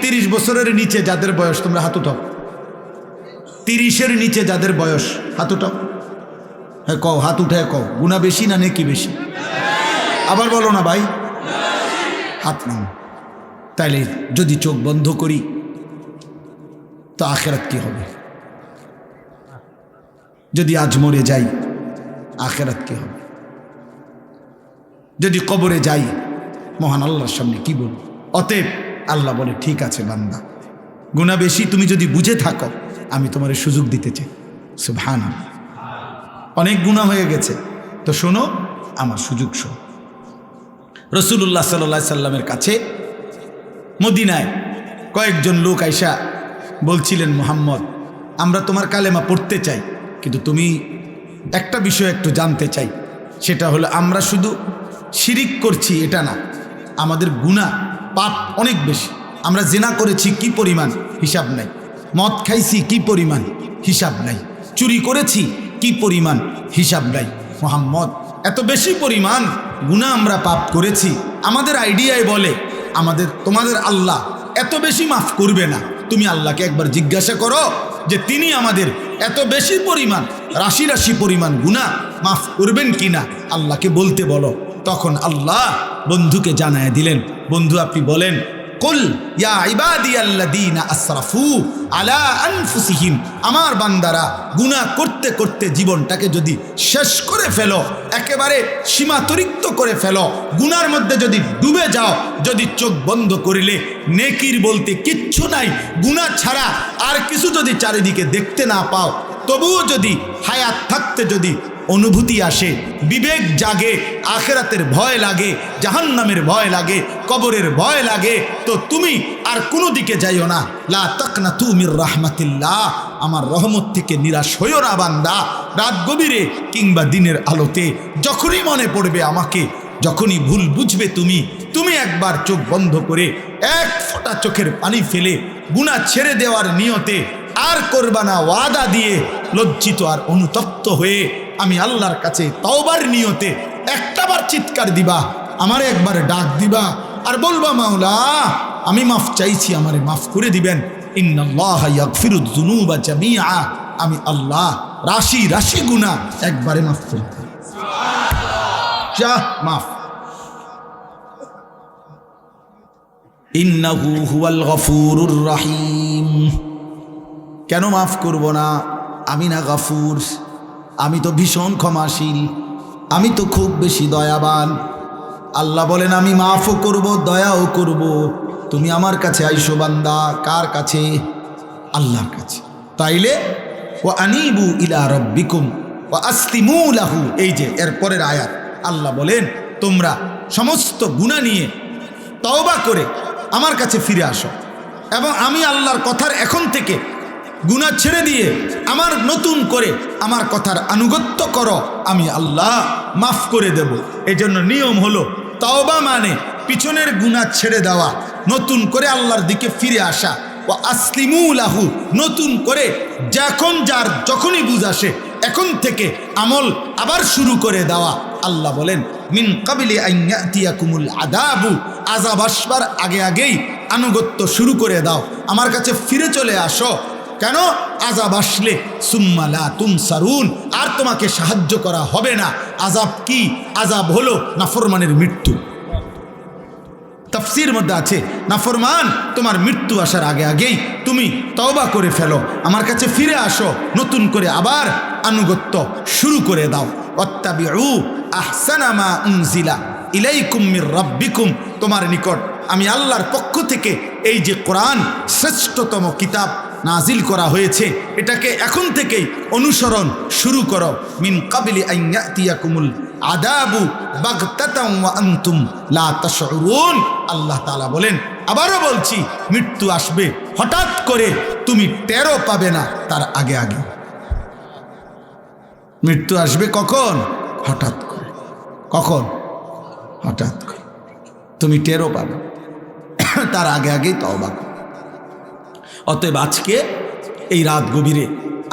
30 বছরের নিচে যাদের বয়স তোমরা হাত উঠাও। 30-এর নিচে যাদের বয়স হাত উঠাও। হ্যাঁ কও, হাত উঠে কও, গুনাহ বেশি না নেকি বেশি? আবার বলো না ভাই, হাত নাও। তাইলে যদি চোখ বন্ধ করি তো আখেরাত কি হবে? যদি আজ মরে যাই আখেরাত কি হবে? যদি কবরে যাই মহান আল্লাহর সামনে কি বলব? অতএব আল্লাহ বলে, ঠিক আছে বান্দা, গুনাহ বেশি তুমি যদি বুঝে থাকো আমি তোমার সুযোগ দিতে চাই। সুবহানাল্লাহ, অনেক গুনাহ হয়ে গেছে তো শোনো, আমার সুযোগ শোনো। রাসূলুল্লাহ সাল্লাল্লাহু আলাইহি সাল্লামের কাছে মদিনায় কয়েকজন লোক আইসা বলছিলেন, মুহাম্মদ আমরা তোমার কালেমা পড়তে চাই, কিন্তু তুমি একটা বিষয় একটু জানতে চাই, সেটা হলো আমরা শুধু শিরিক করছি এটা না, আমাদের গুনাহ পাপ অনেক বেশি। আমরা জিনা করেছি কি পরিমাণ হিসাব নাই, মদ খাইছি কি পরিমাণ হিসাব নাই, চুরি করেছি কি পরিমাণ হিসাব নাই। মুহাম্মদ এত বেশি পরিমাণ গুনাহ আমরা পাপ করেছি, আমাদের আইডিয়ায় বলে তোমাদের আল্লাহ এত বেশি মাফ করবে না। তুমি আল্লাহকে একবার জিজ্ঞাসা করো যে তিনি আমাদের এত বেশি পরিমাণ রাশি রাশি পরিমাণ গুনাহ মাফ করবেন কিনা, আল্লাহকে বলতে বলো। তখন আল্লাহ বন্ধুকে জানায় দিলেন, বন্ধু আপনি বলেন, কুল ইয়া ইবাদিয়াল্লাযীনা আসরাফু আলা আনফুসিহিম, আমার বান্দারা গুনাহ করতে করতে জীবনটাকে যদি শেষ করে ফেলো, একেবারে সীমাতরিক্ত করে ফেলো, গুনার মধ্যে যদি ডুবে যাও, যদি চোখ বন্ধ করিলে নেকির বলতে কিচ্ছু নাই, গুনাহ ছাড়া আর কিছু যদি চারিদিকে দেখতে না পাও, তবুও যদি হায়াত থাকতে যদি অনুভূতি আসে, বিবেক জাগে, আখিরাতের ভয় লাগে, জাহান্নামের ভয় লাগে, কবরের ভয় লাগে, তো তুমি আর কোনো দিকে যাইও না। লা তাকনাতু মির রাহমাতিল্লাহ, আমার রহমত থেকে নিরাশ হইও না বান্দা। রাত গভীরে কিংবা দিনের আলোতে যখনই মনে পড়বে আমাকে, যখনই ভুল বুঝবে তুমি একবার চোখ বন্ধ করে এক ফোঁটা চোখের পানি ফেলে গুনাহ ছেড়ে দেওয়ার নিয়তে আর করবা না ওয়াদা দিয়ে, লজ্জিত আর অনুতপ্ত হয়ে আমি আল্লাহর কাছে তওবার নিয়তে একটাবার চিৎকার দিবা, আমারে একবার ডাক দিবা আর বলবা, মাওলা আমি মাফ চাইছি, আমারে মাফ করে দিবেন। ইন্নাল্লাহা ইয়াগফিরুয যুনুবা জামিআ, আমি আল্লাহ রাশি রাশি গুনাহ একবারে মাফ করে দিই। যা মাফ। ইন্নাহু হুয়াল গফুরুর রহিম। কেন মাফ করব না? আমি না গফুর? আমি তো ভীষণ ক্ষমাশীল, আমি তো খুব বেশি দয়াবান। আল্লাহ বলেন আমি মাফও করব, দয়াও করব। তুমি আমার কাছে আইসো বান্দা। কার কাছে? আল্লাহর কাছে। তাইলে ওয়া আনিবু ইলা রাব্বিকুম ওয়া আসলিমু লাহু, এই যে এরপরের আয়াত, আল্লাহ বলেন তোমরা সমস্ত গুনাহ নিয়ে তওবা করে আমার কাছে ফিরে আসো, এবং আমি আল্লাহর কথার এখন থেকে গুনাহ ছেড়ে দিয়ে আমার নতুন করে আমার কথার আনুগত্য করো, আমি আল্লাহ মাফ করে দেব। এজন্য নিয়ম হলো তওবা মানে পিছনের গুনাহ ছেড়ে দেওয়া, নতুন করে আল্লাহর দিকে ফিরে আসা। ও আসলিমু লাহু, নতুন করে যখন যার যখনই বুঝ আসে এখন থেকে আমল আবার শুরু করে দেওয়া। আল্লাহ বলেন মিন কাবলি আন ইয়াতিয়াকুমুল আযাবু, আযাব আসবার আগে আগেই আনুগত্য শুরু করে দাও, আমার কাছে ফিরে চলে আসো। কেন? আযাব আসলে সুম্মা লা তুনসারুন, আর তোমাকে সাহায্য করা হবে না। আযাব কি? আযাব হলো নাফরমানের মৃত্যু। তাফসীর মধ্যে আছে, নাফরমান তোমার মৃত্যু আসার আগে আগেই তুমি তওবা করে ফেলো, আমার কাছে ফিরে আসো, নতুন করে আবার আনুগত্য শুরু করে দাও। ওয়াত্তাবিউ আহসানা মা উনজিলা ইলাইকুম মির রাব্বিকুম, তোমার নিকট আমি আল্লাহর পক্ষ থেকে এই যে কোরআন শ্রেষ্ঠতম কিতাব নাজিল করা হয়েছে, এটাকে এখন থেকেই অনুসরণ শুরু করো। মিন কাবলি আন ইয়াতিয়াকুমুল আযাবু বাগতাতাম ওয়া আনতুম লা তাশউরুন, আল্লাহ তাআলা বলেন, আবারও বলছি, মৃত্যু আসবে হঠাৎ করে, তুমি টেরও পাবে না তার আগে আগে। মৃত্যু আসবে কখন? হঠাৎ করে। কখন? হঠাৎ করে, তুমি টেরও পাবে, তার আগে আগেই তওবা করো। অতএব আজকে এই রাত গভীরে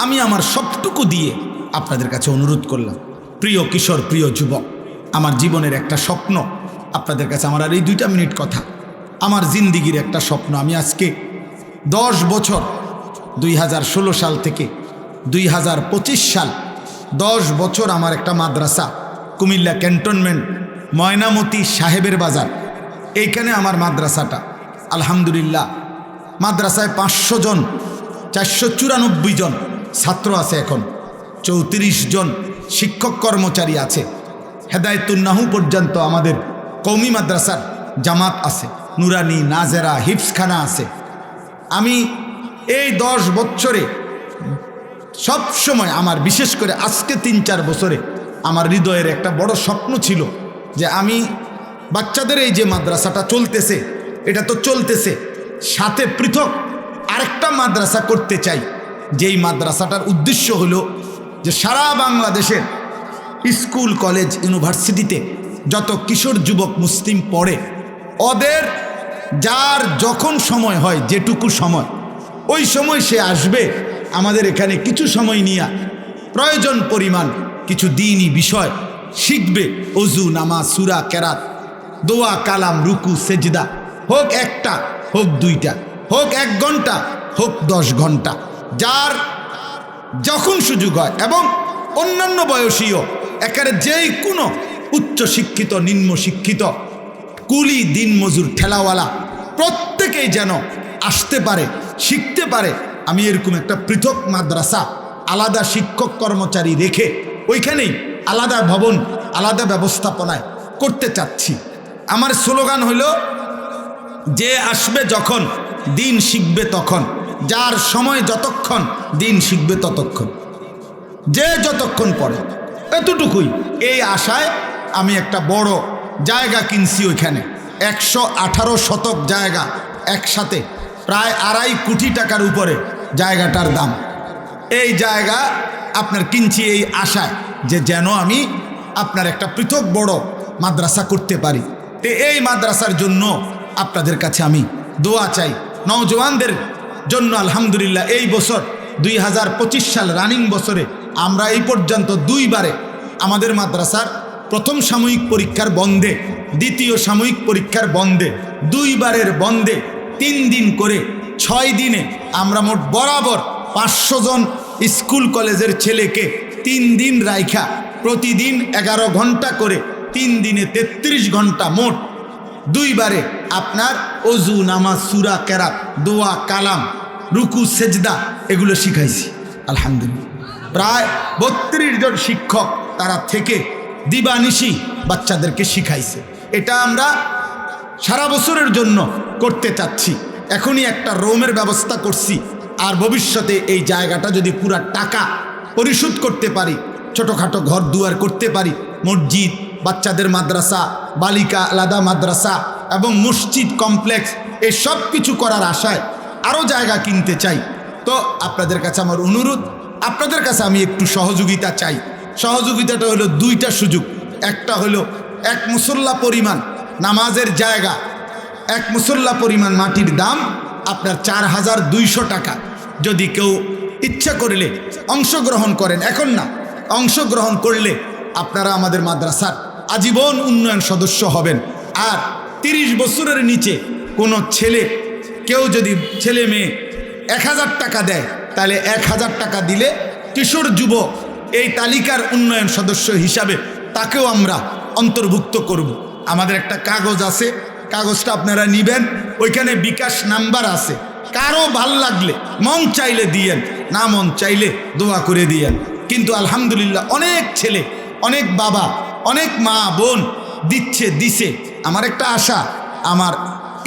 আমি আমার সবটুকু দিয়ে আপনাদের কাছে অনুরোধ করলাম, প্রিয় কিশোর, প্রিয় যুবক, আমার জীবনের একটা স্বপ্ন আপনাদের কাছে, আমার আর এই 2 মিনিট কথা, আমার জিন্দিগির একটা স্বপ্ন। আমি আজকে 10 বছর, 2016 সাল থেকে 2025 সাল, 10 বছর আমার একটা মাদ্রাসা, কুমিল্লা ক্যান্টনমেন্ট ময়নামতি সাহেবের বাজার, এইখানে আমার মাদ্রাসাটা। আলহামদুলিল্লাহ, মাদ্রাসায় 500 জন, 494 জন ছাত্র আছে, এখন 34 জন শিক্ষক কর্মচারী আছে। হেদায়েতুন্নাহু পর্যন্ত আমাদের কওমি মাদ্রাসার জামাত আছে, নুরানি, নাজেরা, হিফজখানা আছে। আমি এই 10 বছরে সব সময় আমার, বিশেষ করে আজকে 3-4 বছরে আমার হৃদয়ের একটা বড় স্বপ্ন ছিল যে আমি বাচ্চাদের এই যে মাদ্রাসাটা চলতেছে, এটা তো চলতেছে, সাথে পৃথক আরেকটা মাদ্রাসা করতে চাই, যেই মাদ্রাসাটার উদ্দেশ্য হলো যে সারা বাংলাদেশের স্কুল, কলেজ, ইউনিভার্সিটিতে যত কিশোর যুবক মুসলিম পড়ে, ওদের যার যখন সময় হয়, যেটুকু সময়, ওই সময় সে আসবে আমাদের এখানে, কিছু সময় নিয়ে প্রয়োজন পরিমাণ কিছু দ্বীনি বিষয় শিখবে। ওযু, নামাজ, সূরা, কেরাত, দোয়া, কালাম, রুকু, সেজদা, হোক 1টা, হোক 2টা, হোক 1 ঘন্টা, হোক 10 ঘন্টা, যার যখন সুযোগ হয়, এবং অন্যান্য বয়সীও একেবারে যেই কোনো উচ্চ শিক্ষিত, নিম্ন শিক্ষিত, কুলি, দিন মজুর, ঠেলাওয়ালা, প্রত্যেকেই যেন আসতে পারে, শিখতে পারে। আমি এরকম একটা পৃথক মাদ্রাসা, আলাদা শিক্ষক কর্মচারী রেখে ওইখানেই আলাদা ভবন, আলাদা ব্যবস্থাপনায় করতে চাচ্ছি। আমার স্লোগান হলো, যে আসবে যখন, দিন শিখবে তখন, যার সময় যতক্ষণ, দিন শিখবে ততক্ষণ, যে যতক্ষণ পড়ে, এতটুকুই। এই আশায় আমি একটা বড় জায়গা কিনছি, ওইখানে 118 শতক জায়গা, একসাথে প্রায় 2.5 কোটি টাকার উপরে জায়গাটার দাম। এই জায়গা আপনার কিনছি এই আশায় যে যেন আমি আপনার একটা পৃথক বড় মাদ্রাসা করতে পারি। তো এই মাদ্রাসার জন্য আপনাদের কাছে আমি দোয়া চাই, নওজওয়ানদের জন্য। আলহামদুলিল্লাহ, এই বছর 2025 সাল রানিং বছরে আমরা এই পর্যন্ত 2 বারে আমাদের মাদ্রাসার প্রথম সাময়িক পরীক্ষার বন্ধে, দ্বিতীয় সাময়িক পরীক্ষার বন্ধে, 2 বারের বন্ধে 3 দিন করে 6 দিনে আমরা মোট বরাবর 500 জন স্কুল কলেজের ছেলেকে 3 দিন রাইখা প্রতিদিন 11 ঘন্টা করে 3 দিনে 33 ঘন্টা, মোট 2 বারে আপনার ওযু, নামাজ, সূরা, কেরাত, দোয়া, কালাম, রুকু, সেজদা এগুলো শিখাইছি। আলহামদুলিল্লাহ, প্রায় 32 জন শিক্ষক তারা থেকে দিবানিশি বাচ্চাদেরকে শিখাইছে। এটা আমরা সারা বছরের জন্য করতে চাচ্ছি। এখনই একটা রুমের ব্যবস্থা করছি, আর ভবিষ্যতে এই জায়গাটা যদি পুরা টাকা পরিশোধ করতে পারি, ছোটোখাটো ঘর দুয়ার করতে পারি, মসজিদ, বাচ্চাদের মাদ্রাসা, বালিকা আলাদা মাদ্রাসা এবং মসজিদ কমপ্লেক্স, এই সব কিছু করার আশায় আরও জায়গা কিনতে চাই। তো আপনাদের কাছে আমার অনুরোধ, আপনাদের কাছে আমি একটু সহযোগিতা চাই। সহযোগিতাটা হলো 2টা সুযোগ। একটা হলো 1 মুসল্লা পরিমাণ নামাজের জায়গা, 1 মুসল্লা পরিমাণ মাটির দাম আপনার 4200 টাকা। যদি কেউ ইচ্ছা করলে অংশগ্রহণ করেন, এখন না, অংশগ্রহণ করলে আপনারা আমাদের মাদ্রাসার আজীবন উন্নয়ন সদস্য হবেন। আর 30 বছরের নিচে কোনো ছেলে, কেউ যদি ছেলে মেয়ে 1000 টাকা দেয়, তাহলে 1000 টাকা দিলে কিশোর যুবক এই তালিকার উন্নয়ন সদস্য হিসাবে তাকেও আমরা অন্তর্ভুক্ত করব। আমাদের একটা কাগজ আছে, কাগজটা আপনারা নিবেন, ওইখানে বিকাশ নাম্বার আছে। কারো ভাল লাগলে মন চাইলে দিয়েন, না মন চাইলে দোয়া করে দিয়েন। কিন্তু আলহামদুলিল্লাহ অনেক ছেলে, অনেক বাবা, অনেক মা বোন দিছে। আমার একটা আশা, আমার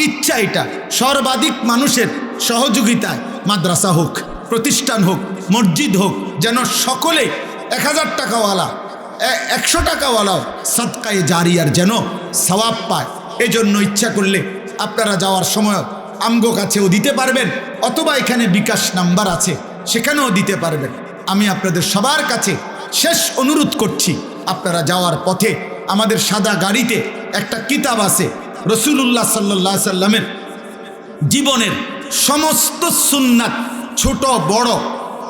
ইচ্ছা, এটা সর্বাধিক মানুষের সহযোগিতায় মাদ্রাসা হোক, প্রতিষ্ঠান হোক, মসজিদ হোক, যেন সকলে 1000 টাকাওয়ালা 100 টাকাওয়ালাও সাদকায়ে জারিয়ার যেন সওয়াব পায়। এই জন্য ইচ্ছা করলে আপনারা যাওয়ার সময় আমগো কাছেও দিতে পারবেন, অথবা এখানে বিকাশ নাম্বার আছে সেখানেও দিতে পারবেন। আমি আপনাদের সবার কাছে শেষ অনুরোধ করছি, আপনারা যাওয়ার পথে আমাদের সাদা গাড়িতে একটা কিতাব আছে, রাসূলুল্লাহ সাল্লাল্লাহু আলাইহি সাল্লামের জীবনের সমস্ত সুন্নাত, ছোট বড়,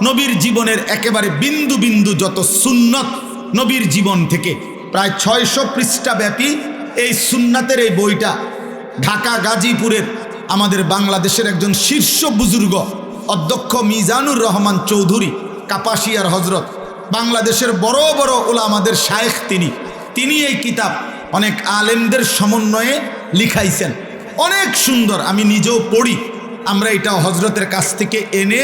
নবীর জীবনের একেবারে বিন্দু বিন্দু যত সুন্নত নবীর জীবন থেকে, প্রায় 600 পৃষ্ঠা ব্যাপী এই সুন্নাতের এই বইটা ঢাকা গাজীপুরের আমাদের বাংলাদেশের একজন শীর্ষ বুজুর্গ অধ্যক্ষ মিজানুর রহমান চৌধুরী কাপাসিয়ার হজরত, বাংলাদেশের বড় বড় ওলামাদের শায়েখ, তিনি এই কিতাব অনেক আলেমদের সমন্বয়ে লিখাইছেন। অনেক সুন্দর, আমি নিজেও পড়ি। আমরা এটা হজরতের কাছ থেকে এনে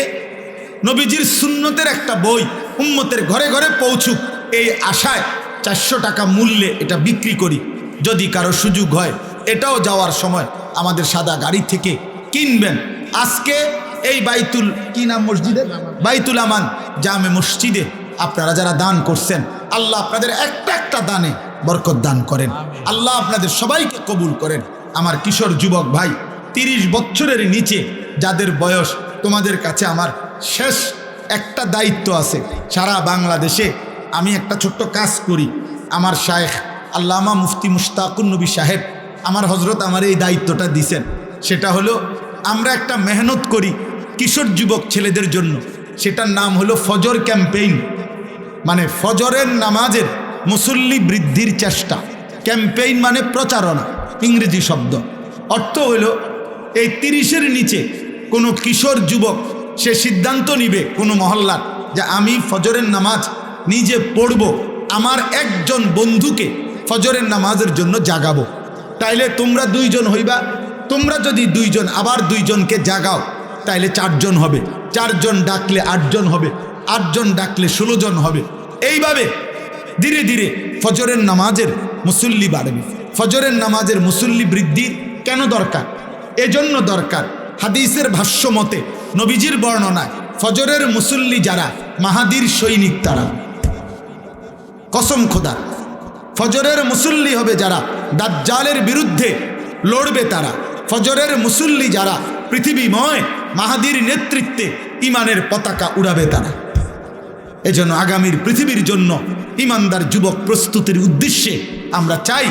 নবীজির সুন্নতের একটা বই উম্মতের ঘরে ঘরে পৌঁছুক এই আশায় 400 টাকা মূল্যে এটা বিক্রি করি। যদি কারো সুযোগ হয় এটাও যাওয়ার সময় আমাদের সাদা গাড়ি থেকে কিনবেন। আজকে এই বাইতুল কি নাম মসজিদে, বাইতুল আমান জামে মসজিদে আপনারা যারা দান করছেন, আল্লাহ আপনাদের একটা একটা দানে বরকত দান করেন, আল্লাহ আপনাদের সবাইকে কবুল করেন। আমার কিশোর যুবক ভাই, 30 বছরের নিচে যাদের বয়স, তোমাদের কাছে আমার শেষ একটা দায়িত্ব আছে। সারা বাংলাদেশে আমি একটা ছোট্ট কাজ করি। আমার শায়েখ আল্লামা মুফতি মুশতাকুন নবী সাহেব আমার হজরত আমার এই দায়িত্বটা দিছেন। সেটা হলো আমরা একটা মেহনত করি কিশোর যুবক ছেলেদের জন্য, সেটার নাম হলো ফজর ক্যাম্পেইন, মানে ফজরের নামাজের মুসল্লি বৃদ্ধির চেষ্টা। ক্যাম্পেইন মানে প্রচারণা, ইংরেজি শব্দ। অর্থ হলো এই 30-এর নিচে কোনো কিশোর যুবক সে সিদ্ধান্ত নিবে কোনো মহল্লার যে আমি ফজরের নামাজ নিজে পড়ব, আমার একজন বন্ধুকে ফজরের নামাজের জন্য জাগাবো। তাইলে তোমরা 2 জন হইবা, তোমরা যদি 2 জন আবার 2 জনকে জাগাও তাইলে 4 জন হবে, 4 জন ডাকলে 8 জন হবে, 8 জন ডাকলে 16 জন হবে। এইভাবে ধীরে ধীরে ফজরের নামাজের মুসল্লি বাড়বে। ফজরের নামাজের মুসল্লি বৃদ্ধি কেন দরকার? এজন্য দরকার, হাদিসের ভাষ্য মতে নবীজির বর্ণনায় ফজরের মুসল্লি যারা মাহাদির সৈনিক, তারা কসম খোদা, ফজরের মুসল্লি হবে যারা দাজ্জালের বিরুদ্ধে লড়বে, তারা ফজরের মুসল্লি যারা পৃথিবীময় মাহাদির নেতৃত্বে ইমানের পতাকা উড়াবে, তারা। এজন্য আগামীর পৃথিবীর জন্য ইমানদার যুবক প্রস্তুতির উদ্দেশ্যে আমরা চাই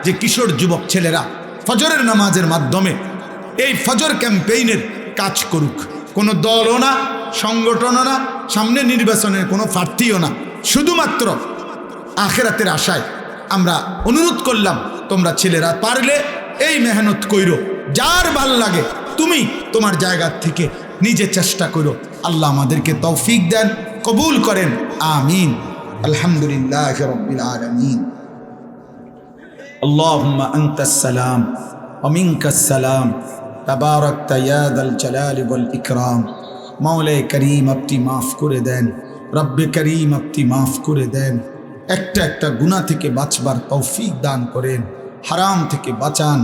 যে কিশোর যুবক ছেলেরা ফজরের নামাজের মাধ্যমে এই ফজর ক্যাম্পেইনের কাজ করুক। কোনো দলও না, সংগঠনও না, সামনে নির্বাচনের কোনো প্রার্থীও না, শুধুমাত্র আখেরাতের আশায় আমরা অনুরোধ করলাম, তোমরা ছেলেরা পারলে এই মেহনত কইরো, যার ভাল লাগে তুমি তোমার জায়গা থেকে নিজে চেষ্টা করো। আল্লাহ আমাদেরকে তৌফিক দেন, কবুল করেন, আমিন। আলহামদুলিল্লাহ রাব্বিল আলামিন। আল্লাহুম্মা আনতাস সালাম ওয়া মিনকাস সালাম, তাবারাকতা ইয়া যাল জালালি ওয়াল ইকরাম। মাওলায়ে করিম আপনি মাফ করে দেন, রব্বে করিম আপনি মাফ করে দেন। একটা একটা গুনাহ থেকে বাঁচবার তৌফিক দান করেন, হারাম থেকে বাঁচান,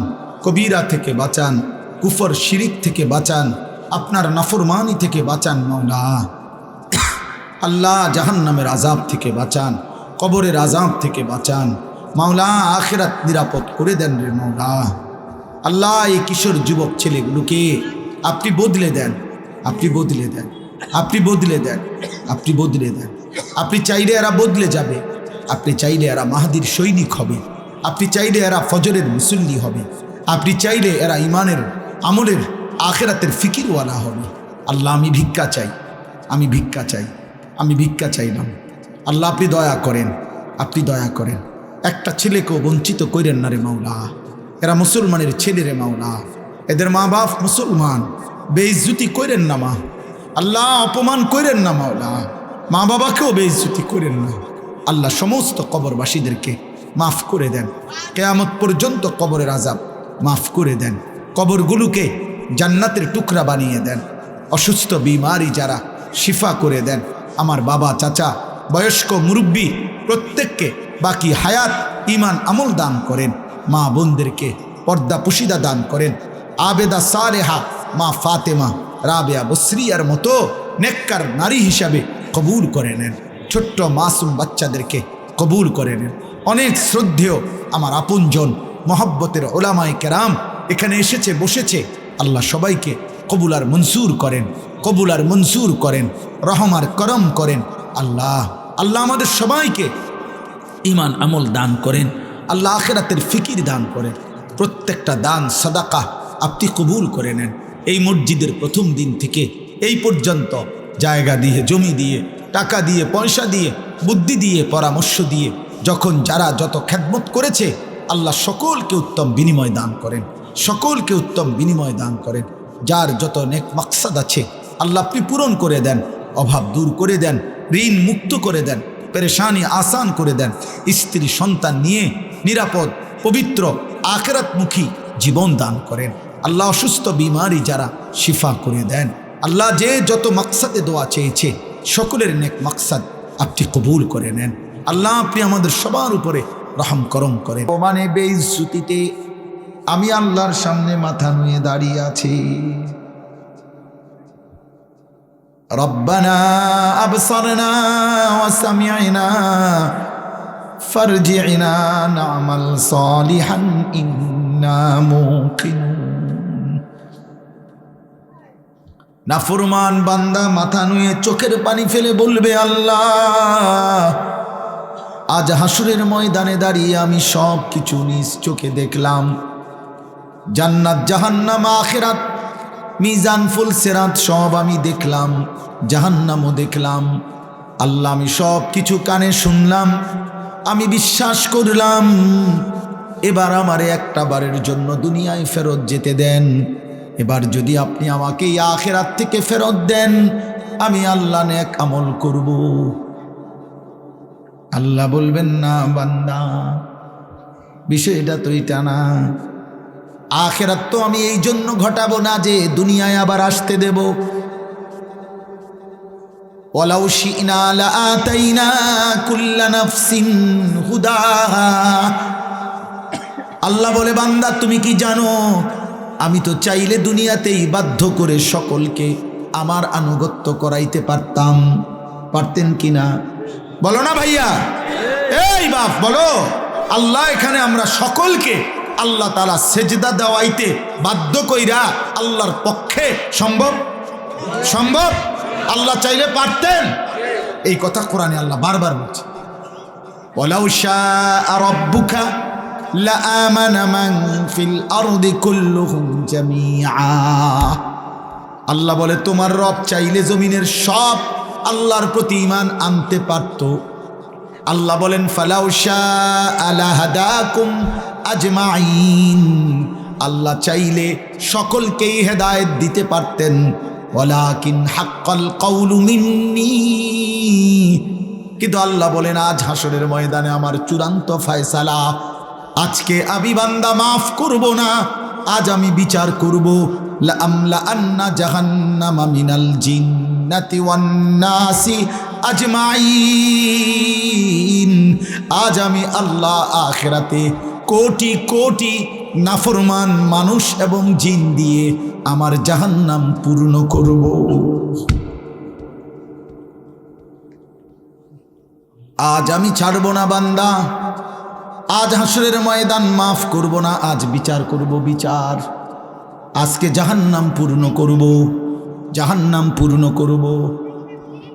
কবিরা থেকে বাঁচান, কুফর শিরিক থেকে বাঁচান, আপনার নাফরমানি থেকে বাঁচান মাওলা। আল্লাহ জাহান্নামের আযাব থেকে বাঁচান, কবরের আযাব থেকে বাঁচান মাওলা। আখিরাত নিরাপদ করে দেন রে মাওলা। আল্লাহ এই কিশোর যুবক ছেলেগুলোকে আপনি বদলে দেন, আপনি বদলে দেন, আপনি বদলে দেন, আপনি বদলে দেন। আপনি চাইলে এরা বদলে যাবে, আপনি চাইলে এরা মাহাদির সৈনিক হবে, আপনি চাইলে এরা ফজরের মুসল্লি হবে, আপনি চাইলে এরা ইমানের আমলের আখিরাতের ফিকিরওয়ালা হবে। আল্লাহ আমি ভিক্ষা চাই, আমি ভিক্ষা চাই, আমি ভিক্ষা চাইলাম। আল্লাহ আপনি দয়া করেন, আপনি দয়া করেন। একটা ছেলেকেও বঞ্চিত করেন না রে মাওলা। এরা মুসলমানের ছেলে রে মাওলা, এদের মা বাপ মুসলমান, বেইজ্জতি করেন না মা। আল্লাহ অপমান করেন না মাওলা, মা বাবাকেও বেইজ্জতি করেন না আল্লাহ। সমস্ত কবরবাসীদেরকে মাফ করে দেন, কিয়ামত পর্যন্ত কবরের আযাব মাফ করে দেন, কবরগুলোকে জান্নাতের টুকরা বানিয়ে দেন। অসুস্থ বিমারি যারা শিফা করে দেন। আমার বাবা, চাচা, বয়স্ক, মুরব্বী প্রত্যেককে বাকি হায়াত ঈমান আমল দান করেন। মা বোনদেরকে পর্দা পুশিদা দান করেন। আবেদা সালেহা মা ফাতেমা রাবেয়া বসরিয়ার মতো নেককার নারী হিসাবে কবুল করে নেন। ছোট্ট মাসুম বাচ্চাদেরকে কবুল করে নেন। অনেক শ্রদ্ধেয় আমার আপনজন মহব্বতের ওলামায়ে কেরাম এখানে এসেছে, বসেছে। আল্লাহ সবাইকে কবুল আর মনসুর করেন, কবুল আর মনসুর করেন, রহম আর করম করেন। আল্লাহ আল্লাহ আমাদের সবাইকে ঈমান আমল দান করেন। আল্লাহ আখিরাতের ফিকির দান করেন। প্রত্যেকটা দান সাদাকা আপনি কবুল করে নেন। এই মসজিদের প্রথম দিন থেকে এই পর্যন্ত জায়গা দিয়ে, জমি দিয়ে, টাকা দিয়ে, পয়সা দিয়ে, বুদ্ধি দিয়ে, পরামর্শ দিয়ে যখন যারা যত খেদমত করেছে আল্লাহ সকলকে উত্তম বিনিময় দান করেন, সকলকে উত্তম বিনিময় দান করেন। যার যত নেক মাকসাদ আছে আল্লাহ আপনি পূরণ করে দেন, অভাব দূর করে দেন, ঋণ মুক্ত করে দেন, পেরেশানি আসান করে দেন। স্ত্রী সন্তান নিয়ে নিরাপদ পবিত্র আখিরাতমুখী জীবন দান করেন। আল্লাহ অসুস্থ বিমারি যারা শিফা করে দেন। আল্লাহ যে যত মাকসাদে দোয়া চেয়েছে সকলের নেক মাকসাদ আপনি কবুল করে নেন। আল্লাহ আপনি আমাদের সবার উপরে রহম করম করেন। মানে বেইজ্জতিতে আমি আল্লাহর সামনে মাথা নুয়ে দাঁড়িয়ে আছি। রব্বানা আবসারনা ওয়া সামি'না ফারজি'না না'মাল সালিহান ইন্না মুকিনুন। নাফরমান বান্দা মাথা নুয়ে চোখের পানি ফেলে বলবে, আল্লাহ আজ হাসরের ময়দানে দাঁড়িয়ে আমি সব কিছু নিজ চোখে দেখলাম। জান্নাত, জাহান্নাম, আখিরাত, মিজান, ফুল সিরাত সব আমি দেখলাম, জাহান্নামও দেখলাম। আল্লাহ আমি সব কিছু কানে শুনলাম, আমি বিশ্বাস করলাম। এবার আমারে একটা বারের জন্য দুনিয়ায় ফেরত যেতে দেন। এবার যদি আপনি আমাকে এই আখিরাত থেকে ফেরত দেন আমি আল্লাহ নেক আমল করব। আল্লাহ বলবেন, না বান্দা, বিষয়টা তো এটা না। আখিরাত তো আমি এই জন্য ঘটাবো না যে দুনিয়ায় আবার আসতে দেব। ওয়ালাউ শি'না লাআতাইনা কুল্লা নাফসিন হুদাহা। আল্লাহ বলে, বান্দা তুমি কি জানো আমি তো চাইলে দুনিয়াতেই বাধ্য করে সকলকে আমার আনুগত্য করাইতে পারতাম। পারতেন কিনা বলো না ভাইয়া? এই বাপ বলো। আল্লাহ এখানে আমরা সকলকে আল্লাহ তাআলা সেজদা দেওয়াইতে বাধ্য কইরা আল্লাহর পক্ষে সম্ভব? সম্ভব? আল্লাহ চাইলে পারতেন। এই কথা কোরআনে আল্লাহ বারবার বলছে, ওয়ালাউ শাআ রাব্বুকা লাআমানা মান ফিল আরদি কুল্লুহুম জামিআ। আল্লাহ বলে, তোমার রব চাইলে জমিনের সব আল্লাহর প্রতি ঈমান আনতে পারত। আল্লাহ বলেন, ফালাউ শাআ লাহাদাকুম আজমাইন। আল্লাহ চাইলে সকলকেই হেদায়েত দিতে পারতেন। ওয়ালাকিন হাক্কাল কাউলু মিন্নি। কিন্তু আল্লাহ বলেন, আজ হাসরের ময়দানে আমার চূড়ান্ত ফয়সালা। আজকে আমি বান্দা মাফ করব না, আজ আমি বিচার করব। লাআমলাআন্না জাহান্নামা মিনাল জিন্নাতি ওয়ান নাসি আজমাইন। আজ আমি আল্লাহ আখিরাতে কোটি কোটি নাফরমান মানুষ এবং জিন দিয়ে আমার জাহান্নাম পূর্ণ করব। আজ আমি ছাড়ব না বান্দা, আজ হাসরের ময়দান মাফ করব না, আজ বিচার করব। বিচার আজকে জাহান্নাম পূর্ণ করব, জাহান্নাম পূর্ণ করব।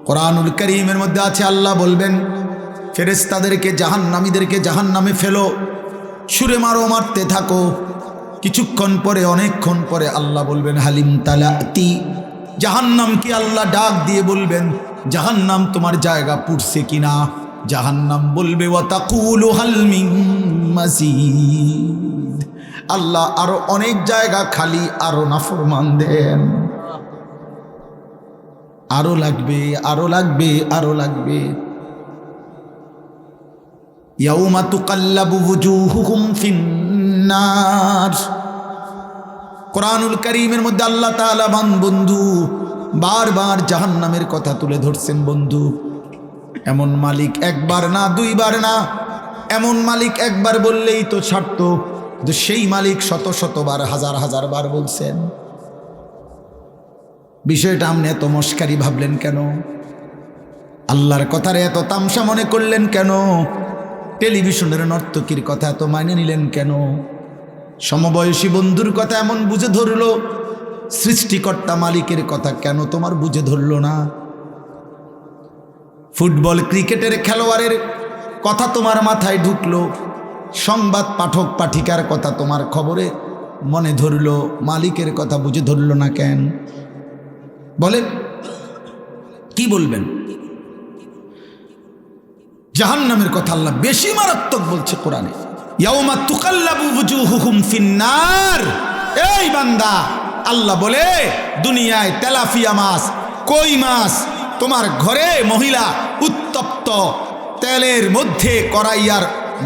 কোরআনুল কারীমের মধ্যে আছে, আল্লাহ বলবেন ফেরেশতাদেরকে জাহান্নামীদেরকে জাহান্নামে ফেলো, ছুঁড়ে মারো, মারতে থাকো। কিছুক্ষণ পরে, অনেকক্ষণ পরে আল্লাহ বলবেন, হালিম তালাতি। জাহান্নামকে আল্লাহ ডাক দিয়ে বলবেন, জাহান্নাম তোমার জায়গা পুড়ছে কিনা? জাহান্নাম বলবে, ওয়া তাকুলু হাল মিন মাজিদ। আল্লাহ আরো অনেক জায়গা খালি, আরো নাফরমান দেন। আরো লাগবে, আরো লাগবে, আরো লাগবে। ইয়াউমা তুকাল্লাবু ওয়ুজুহুহুম ফিন্নার। কোরআনুল কারীমের মধ্যে আল্লাহ তাআলা বন্ধু বারবার জাহান্নামের কথা তুলে ধরছেন। বন্ধু, এমন মালিক একবার না, দুইবার না, এমন মালিক একবার বললেই তো ছাড়ত, যে সেই মালিক শত শতবার, হাজার হাজার বার বলছেন। বিষয়টা আপনি এত মস্কারি ভাবলেন কেন? আল্লাহর কথারে এত তামসা মনে করলেন কেন? টেলিভিশনের নর্তকীর কথা এত মানে নিলেন কেন? সমবয়সী বন্ধুর কথা এমন বুঝে ধরলো, সৃষ্টিকর্তা মালিকের কথা কেন তোমার বুঝে ধরলো না? ফুটবল ক্রিকেটের খেলোয়াড়ের কথা তোমার মাথায় ঢুকলো, সংবাদ পাঠক পাঠিকার কথা তোমার খবরে মনে ধরলো, মালিকের কথা বুঝে ধরলো না কেন? বলেন, কি বলবেন? জাহান্নামের কথা আল্লাহ বেশি মারাত্মক বলছে কোরআনে। ইয়াউমা তুকাল্লাবু ওয়ুজুহুহুম ফিন্নার। এই বান্দা, আল্লাহ বলে দুনিয়ায় তেলাপিয়া মাছ, কই মাছ তোমার ঘরে মহিলা উত্তপ্ত তেলের মধ্যে, কড়াইয়ার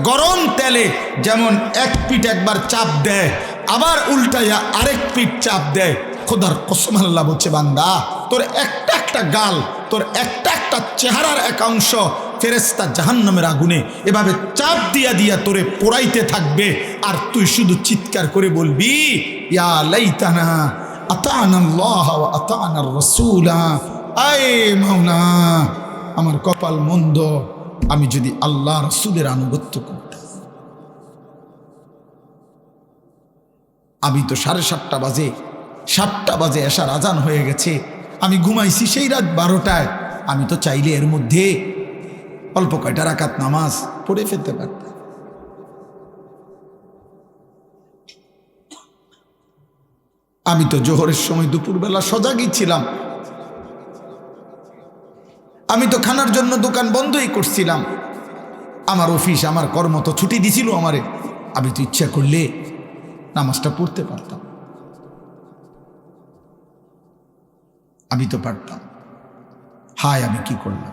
গরম তেলে যেমন এক পিঠ একবার চাপ দেয়, আবার উল্টাইয়া আরেক পিঠ চাপ দেয়। খোদার কসম আল্লাহ বলছে, বান্দা তোর একটা একটা গাল, তোর একটা একটা চেহারার এক অংশ ফেরেশতা জাহান্নামের আগুনে এভাবে চাপ দিয়া দিয়া তোরে পোড়াইতে থাকবে, আর তুই শুধু চিৎকার করে বলবি, ইয়া লাইতানা আতানাল্লাহ ওয়া আতানার রাসূলা। আয় মাওলা, আমার কপাল মন্দ, আমি যদি আল্লাহ রাসূলের আনুগত্য করতাম। আমি তো 7:30 বাজে, 7টা বাজে এশার আজান হয়ে গেছে, আমি ঘুমাইছি সেই রাত 12টায়। আমি তো চাইলে এর মধ্যে অল্প কয়টা রাকাত নামাজ পড়ে ফেলতে পারতাম। আমি তো জোহরের সময় দুপুরবেলা সজাগই ছিলাম। আমি তো খানার জন্য দোকান বন্ধই করছিলাম। আমার অফিস, আমার কর্ম তো ছুটি দিছিল আমারে। আমি তো ইচ্ছা করলে নামাজটা পড়তে পারতাম, আমি তো পারতাম। হায়, আমি কি করলাম?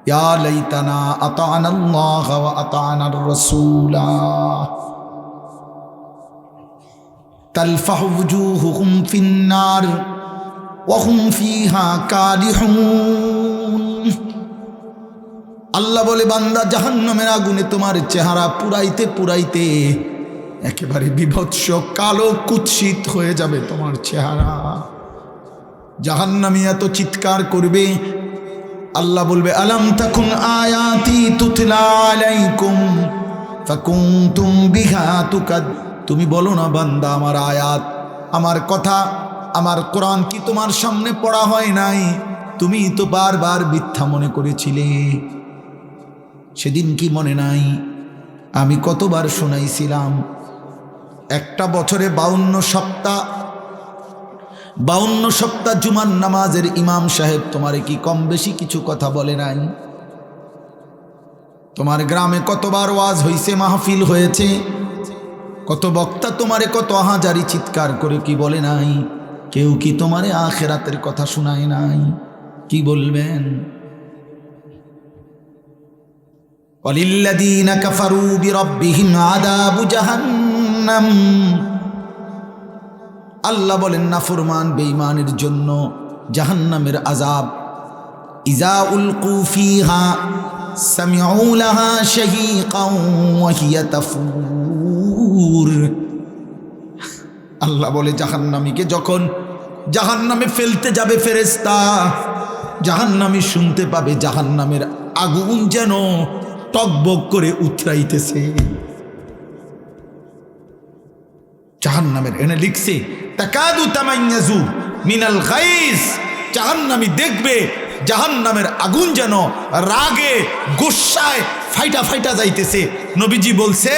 ইয়া লাইতানা আতানাল্লাহ ওয়া আতানার রাসূলা তালফাহু ওয়ুজুহুহুম ফিন্নার ওয়া হুম ফিহা কালিহুন। আল্লাহ বলে, বান্দা জাহান্নামের আগুনে তোমার চেহারা পুরাইতে পুরাইতে একেবারে বিভৎস কালো কুৎসিত হয়ে যাবে তোমার চেহারা। জাহান্নামী এত চিৎকার করবে, আল্লাহ বলবে, আলাম তাকুন আয়াতি তুতলা আলাইকুম ফাকুনতুম বিহা তুকাদ। তুমি বলো না বান্দা, আমার আয়াত, আমার কথা, আমার কোরআন কি তোমার সামনে পড়া হয় নাই? তুমি তো বারবার মিথ্যা মনে করেছিলে। সেদিন কি মনে নাই আমি কতবার শোনাইছিলাম? একটা বছরে 52 সপ্তাহ জুমার নামাজের ইমাম সাহেব তোমারে কি কম বেশি কিছু কথা বলে নাই? তোমার গ্রামে কতবার ওয়াজ হইছে, মাহফিল হয়েছে, কত বক্তা তোমারে কত হাজারি চিৎকার করে কি বলে নাই? কেউ কি তোমারে আখিরাতের কথা শোনায় নাই? কি বলবেন? ওয়ালিল্লাযীনা কাফারু বিরাব্বিহিম আযাবু জাহান্নাম। আল্লাহ বলেন, নাফরমান বেঈমানের জন্য জাহান্নামের আযাব। ইযা উলকু ফিহা সামিউ লাহা শাহীকান ওয়া হিয়া তাফুর। আল্লাহ বলে, জাহান্নামীকে যখন জাহান্নামে ফেলতে যাবে ফেরেশতা, জাহান্নামী শুনতে পাবে জাহান্নামের আগুন যেন টকবক করে উতরাইতেছে। জাহান্নামের এনে লিখছে, তাকাদু তামাইয়াজু মিনাল গাইজ। জাহান্নামী দেখবে জাহান্নামের আগুন যেন রাগে গোসায় ফাইটা ফাইটা যাইতেছে। নবীজি বলছে,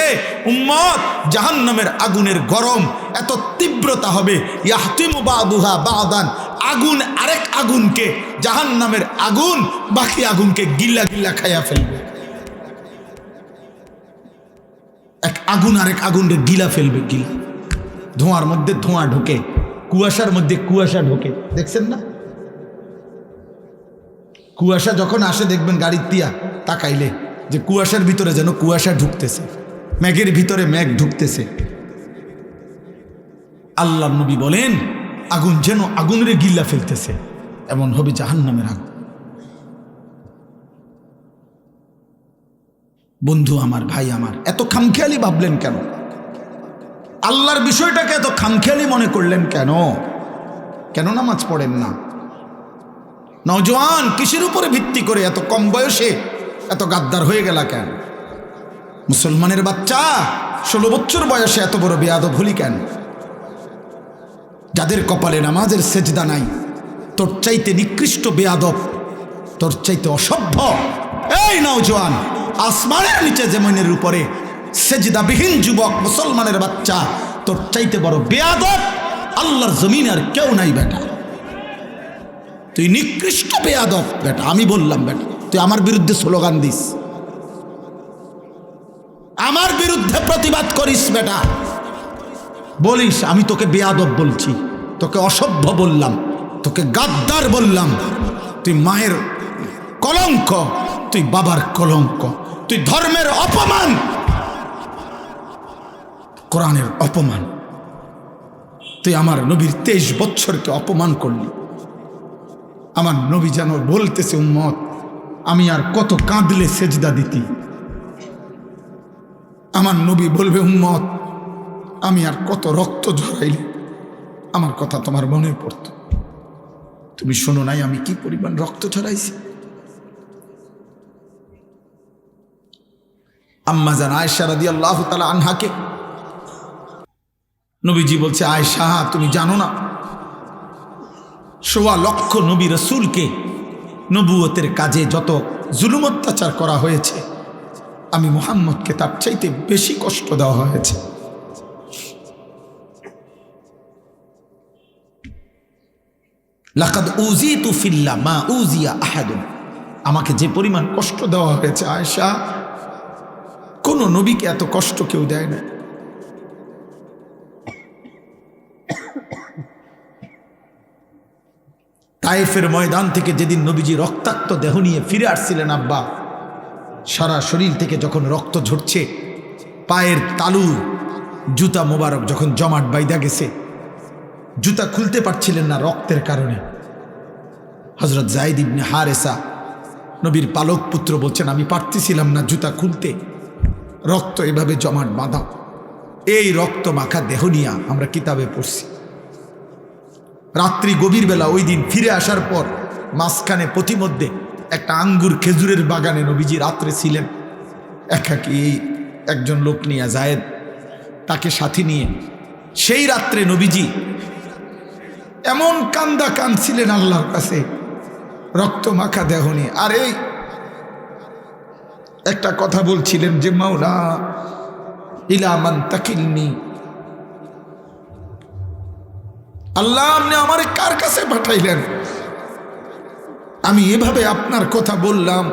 উম্মত, জাহান্নামের আগুনের গরম এত তীব্রতা হবে, ইয়াহতিমু বাদুহা বাদান, আগুন আরেক আগুনকে, জাহান্নামের আগুন বাকি আগুনকে গিল্লা গিল্লা খাইয়া ফেলবে। এক আগুন আরেক আগুনকে গিলা ফেলবে, গিলা। ধোঁয়ার মধ্যে ধোঁয়া ঢোকে, কুয়াশার মধ্যে কুয়াশা ঢোকে, দেখছেন না? কুয়াশা যখন আসে দেখবেন গাড়ির দিয়া তাকাইলে যে কুয়াশার ভিতরে যেন কুয়াশা ঢুকতেছে, মেঘের ভিতরে মেঘ ঢুকতেছে। আল্লাহ নবী বলেন আগুন যেন আগুনের গিল্লা ফেলতেছে, এমন হবে জাহান্নামের আগুন। বন্ধু আমার, ভাই আমার, এত খামখেয়ালি ভাবলেন কেন? আল্লাহর বিষয়টাকে এত খামখেয়ালি মনে করলেন কেন? কেন নামাজ পড়েন না? নওজোয়ান, কিসের উপরে ভিত্তি করে এত কম বয়সে এত গাদ্দার হয়ে গেলা কেন? মুসলমানের বাচ্চা 16 বছর বয়সে এত বড় বেয়াদব হলি কেন? যাদের কপালে নামাজের সেজদা নাই, তোর চাইতে নিকৃষ্ট বেয়াদব, তোর চাইতে অসভ্য এই নওজোয়ান, আসমানের নিচে জমিনের উপরে সেজদাবিহীন যুবক মুসলমানের বাচ্চা, তোর চাইতে বড় বেয়াদব আল্লাহর জমিনে আর কেউ নাই বেটা। তুই নিকৃষ্ট বেয়াদব বেটা। আমি বললাম বেটা, তুই আমার বিরুদ্ধে স্লোগান দিস, আমার বিরুদ্ধে প্রতিবাদ করিস বেটা, বলিস আমি তোকে বেয়াদব বলছি, তোকে অসভ্য বললাম, তোকে গাদ্দার বললাম, তুই মায়ের কলঙ্ক, তুই বাবার কলঙ্ক, তুই ধর্মের অপমান, কোরআনের অপমান, তুই আমার নবীর 23 বছরকে অপমান করলি। আমার নবী যেন বলতেছে উম্মত, আমি আর কত কাঁদলে সেজদা দিতি। আমার নবী বলবে উম্মত, আমি আর কত রক্ত ঝরাইলে আমার কথা তোমার মনে পড়ত। তুমি শোনো নাই আমি কি পরিমাণ রক্ত ঝরাইছি। আম্মা জান আয়েশা রাদিয়াল্লাহু তাআলা আনহাকে নবীজি বলছে, আয়েশা তুমি জানো না 1.25 লক্ষ নবী রাসূলকে নবুয়তের কাজে যত জুলুম অত্যাচার করা হয়েছে, আমি মুহাম্মদকে তার চাইতে বেশি কষ্ট দেওয়া হয়েছে। লাকাদ উযিতু ফিল্লাহ মা উযিয়া আহাদুন, আমাকে যে পরিমাণ কষ্ট দেওয়া হয়েছে আয়েশা, কোন নবীকে এত কষ্ট কেউ দেয় না। তায়েফের ময়দান থেকে যেদিন নবীজি রক্তাক্ত দেহ নিয়ে ফিরে আসছিলেন, আব্বা সারা শরীর থেকে যখন রক্ত ঝরছে, পায়ের তালু জুতা মোবারক যখন জমাট বাইদা গেছে, জুতা খুলতে পারছিলেন না রক্তের কারণে, হযরত যায়েদ ইবনে হারেসা নবীর পালক পুত্র বলছেন, আমি পারতেছিলাম না জুতা খুলতে, রক্ত এভাবে জমাট বাঁধা। এই রক্ত মাখা দেহ নিয়ে আমরা কিতাবে পড়ছি। রাত্রি গভীর বেলা ওই দিন ফিরে আসার পর মাঝখানে পথিমধ্যে একটা আঙ্গুর খেজুরের বাগানে নবীজি রাত্রে ছিলেন একাকী, একজন লোক নিয়ে যায়েদ তাকে সাথী নিয়ে। সেই রাত্রে নবীজি এমন কান্দা কাঁদছিলেন আল্লাহর কাছে রক্ত মাখা দেহ নিয়ে। আর এই একটা কথা বলছিলেন যে মাওলা ইলা মান তাকিলনি, আল্লাহ আপনি আমারে কার কাছে পাঠাইলেন? আমি এভাবে আপনার কথা বললাম,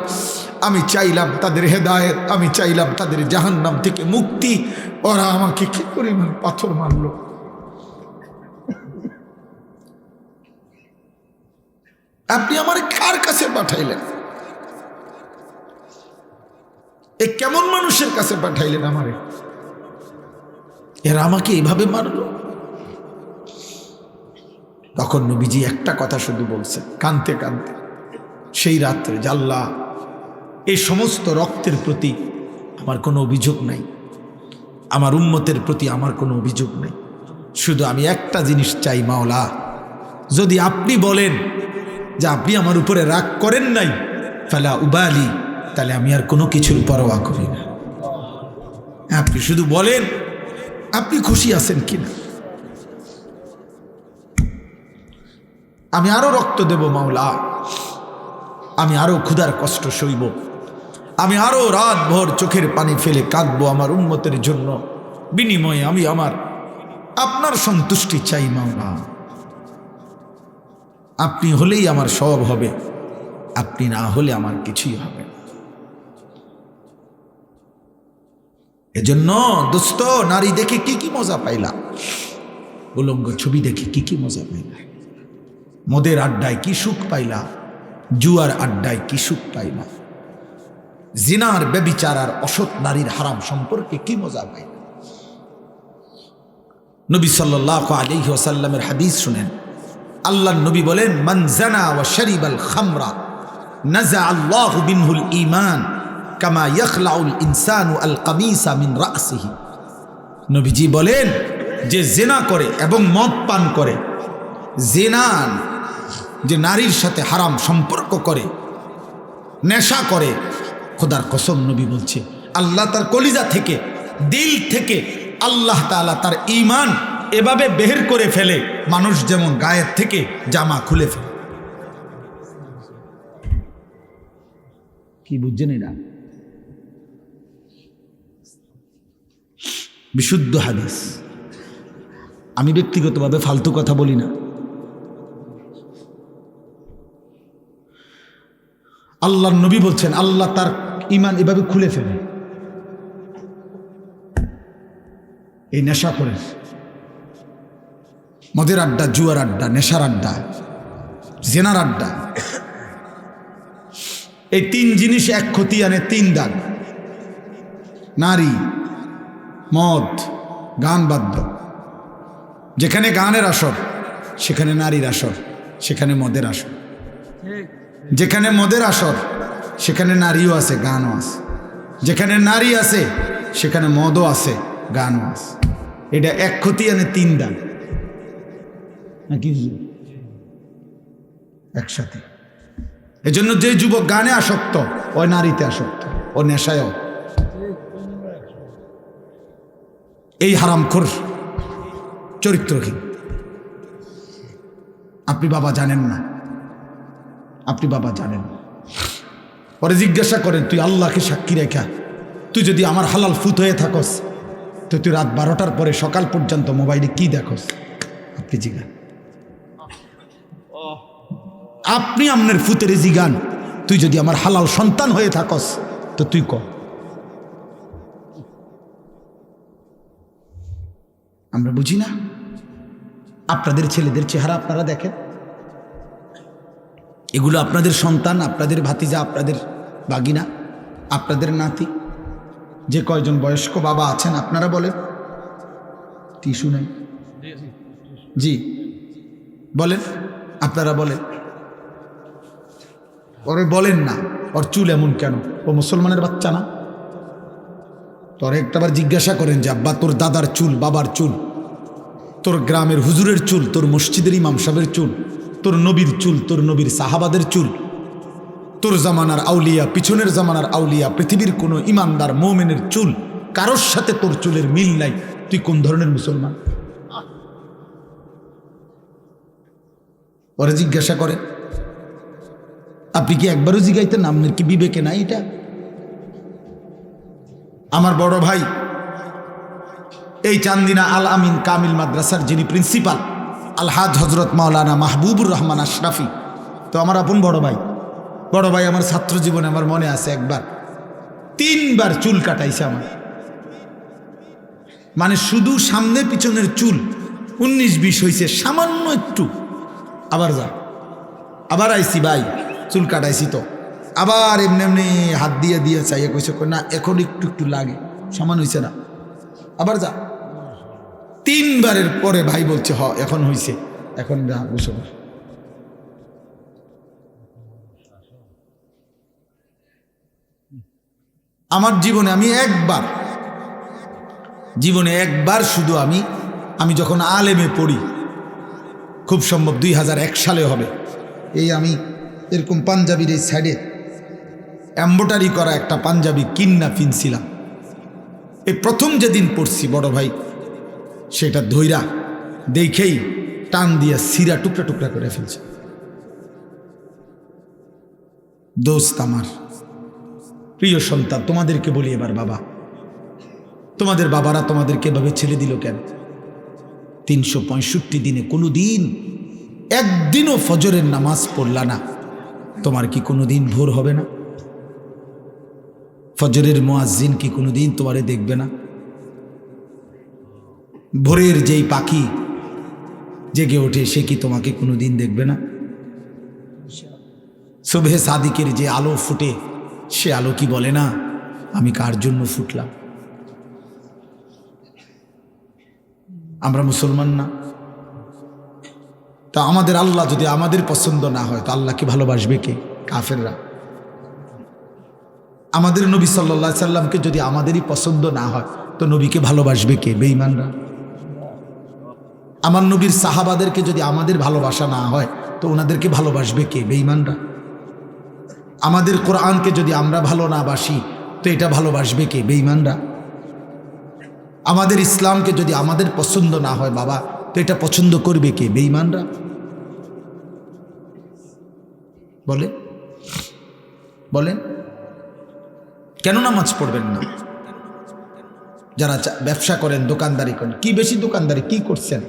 আমি চাইলাম তাদের হেদায়েত, আমি চাইলাম তাদের জাহান্নাম থেকে মুক্তি, ওরা আমাকে কি পরিমাণ পাথর মারল। আপনি আমারে কার কাছে পাঠাইলেন? এ কেমন মানুষের কাছে পাঠাইলেন আমারে? এরা আমাকে এভাবে মারল। তখন নবীজি একটা কথা শুধু বলছেন কাঁদতে কাঁদতে সেই রাত্রে, যে আল্লাহ এই সমস্ত রক্তের প্রতি আমার কোনো অভিযোগ নাই, আমার উম্মতের প্রতি আমার কোনো অভিযোগ নাই, শুধু আমি একটা জিনিস চাই মাওলা, যদি আপনি বলেন যে আপনি আমার উপরে রাগ করেন নাই, ফালা উবালি, তাহলে আমি আর কোনো কিছুর পরোয়া করি না। আপনি শুধু বলেন আপনি খুশি আছেন কিনা, আমি আরো রক্ত দেব মাওলা, আমি আরো ক্ষুধার কষ্ট সইব, আমি আরো রাত ভর চোখের পানি ফেলে কাঁদবো আমার উম্মতের জন্য, বিনিময়ে আমি আমার আপনার সন্তুষ্টি চাই মাওলা। আপনি হলেই আমার সব হবে, আপনি না হলে আমার কিছুই হবে। এজন্য দোস্ত, নারী দেখে কি কি মজা পাইলা, উলঙ্গ ছবি দেখে কি কি মজা পাইলা, মদের আড্ডায় কি সুখ পাইলা, জুয়ার আড্ডায় কি সুখ পাই না, জিনার ব্যভিচার আর অসৎ নারীর হারাম সম্পর্কে কি মজা পাই না। নবী সাল্লাল্লাহু আলাইহি ওয়াসাল্লামের হাদিস শুনেন, আল্লাহর নবী বলেন, মান জানা ওয়া শারিবাল খামরা নাযা আল্লাহু বিনহুল ঈমান কামা ইয়াখলাউল ইনসানু আল কামিসা মিন রাসিহি। নবীজি বলেন, যে জিনা করে এবং মদ পান করে, জিনা যে নারীর সাথে হারাম সম্পর্ক করে, নেশা করে, খোদার কসম নবী বলছে আল্লাহ তার কলিজা থেকে, দিল থেকে আল্লাহ তাআলা তার ঈমান এভাবে বের করে ফেলে, মানুষ যেমন গায়ের থেকে জামা খুলে ফেলে। কি বুঝছেন এটা? বিশুদ্ধ হাদিস। আমি ব্যক্তিগতভাবে ফালতু কথা বলি না। আল্লাহর নবী বলছেন আল্লাহ তার ঈমান এভাবে খুলে ফেলে। এই নেশা করে, মদের আড্ডা, জুয়ার আড্ডা, নেশার আড্ডা, জেনার আড্ডা, এই তিন জিনিস এক ক্ষতি আনে, তিন দাগ। নারী, মদ, গান বাদ্য। যেখানে গানের আসর সেখানে নারীর আসর, সেখানে মদের আসর। যেখানে মদের আসর সেখানে নারীও আছে, গানও আছে। যেখানে নারী আছে সেখানে মদও আছে, গানও আছে। এটা এক ক্ষতি আনে তিন দাগ নাকি একসাথে। এজন্য যে যুবক গানে আসক্ত, ও নারীতে আসক্ত, ও নেশায়ও। এই হারামখোর চরিত্রহীন। আপনি বাবা জানেন না, আপনি বাবা জানেন। পরে জিজ্ঞাসা করেন, তুই আল্লাহকে সাক্ষী রেখা তুই যদি আমার হালাল ফুত হয়ে থাকস, তো তুই রাত 12টার পরে সকাল পর্যন্ত মোবাইলে কি দেখস? আপনি জিগান, আপনি আপনার ফুতের জিগান, তুই যদি আমার হালাল সন্তান হয়ে থাকস তো তুই ক। আমরা বুঝি না? আপনাদের ছেলেদের চেহারা আপনারা দেখেন, এগুলো আপনাদের সন্তান, আপনাদের ভাতিজা, আপনাদের বাগিনা, আপনাদের নাতি। যে কয়জন বয়স্ক বাবা আছেন আপনারা বলেন, টিস্যু নেই? জি বলেন, আপনারা বলেন। ওরে বলেন না, ওর চুল এমন কেন? ও মুসলমানের বাচ্চা না? তোর একটাবার জিজ্ঞাসা করেন যে আব্বা তোর দাদার চুল, বাবার চুল, তোর গ্রামের হুজুরের চুল, তোর মসজিদের ইমাম সাহেবের চুল, তোর নবীর চুল, তোর নবীর সাহাবাদের চুল, তোর জামানার আউলিয়া, পিছনের জামানার আউলিয়া, পৃথিবীর কোনো ইমানদার মোমেনের চুল, কারোর সাথে তোর চুলের মিল নাই। তুই কোন ধরনের মুসলমান? ওরা জিজ্ঞাসা করে। আপনি কি একবারও জিগাইতেন? আপনার কি বিবেকে নাই এটা? আমার বড় ভাই এই চান্দিনা আল আমিন কামিল মাদ্রাসার যিনি প্রিন্সিপাল, আলহাজ হজরত মাওলানা মাহবুবুর রহমান আশরাফি, তো আমার আপন বড় ভাই। বড় ভাই আমার ছাত্র জীবনে আমার মনে আছে একবার 3 বার চুল কাটাইছে আমার। মানে শুধু সামনে পিছনের চুল 19-20 হয়েছে, সামান্য একটু। আবার যা, আবার আইসি ভাই চুল কাটাইছি তো, আবার এমনি এমনি হাত দিয়ে দিয়ে চাইয়ে কইছে না এখন একটু একটু লাগে, সমান হয়েছে না, আবার যা। 3 বারের পরে ভাই বলছে হ এখন হয়েছে, এখন যা বুঝো। আমার জীবনে একবার শুধু আমি যখন আলেমে পড়ি, খুব সম্ভব 2001 সালে হবে, এই আমি এরকম পাঞ্জাবির এই সাইডে এম্বোটারি করা একটা পাঞ্জাবি কিন্না পিনছিলাম। এই প্রথম যেদিন পড়ছি বড় ভাই সেটা ধইরা দেখেই টান দিয়া সিরা টুকরা টুকরা করে ফেলছে। দোস্ত আমার, প্রিয় সন্তান, তোমাদেরকে বলি এবার, বাবা, তোমাদের বাবারা তোমাদেরকে এভাবে ছেড়ে দিল কেন? 365 দিনে কোনো দিন একদিনও ফজরের নামাজ পড়লা না, তোমার কি কোনো দিন ভোর হবে না? ফজরের মুয়াজ্জিন কি কোনো দিন তোমারে দেখবে না? ভোরের যেই পাখি জেগে ওঠে সে কি তোমাকে কোনো দিন দেখবে না? সুবহে সাদিকের যে আলো ফুটে, সে আলো কি বলে না আমি কার জন্য ফুটলাম? আমরা মুসলমান না? তা আমাদের আল্লাহ যদি আমাদের পছন্দ না হয় তো আল্লাহকে ভালোবাসবে কে? কাফেররা। আমাদের নবী সাল্লাল্লাহু আলাইহি সাল্লামকে যদি আমাদেরই পছন্দ না হয় তো নবীকে ভালোবাসবে কে? বেঈমানরা। আমার নবীর সাহাবাদেরকে যদি আমাদের ভালোবাসা না হয় তো ওনাদেরকে ভালোবাসবে কে? বেঈমানরা। আমাদের কোরআনকে যদি আমরা ভালো না বাসি তো এটা ভালোবাসবে কে? বেঈমানরা। আমাদের ইসলামকে যদি আমাদের পছন্দ না হয় বাবা তো এটা পছন্দ করবে কে? বেঈমানরা। বলে বলেন কেন নামাজ পড়বেন না? যারা ব্যবসা করেন, দোকানদারি করেন, কি বেশি দোকানদারি কি করছেন?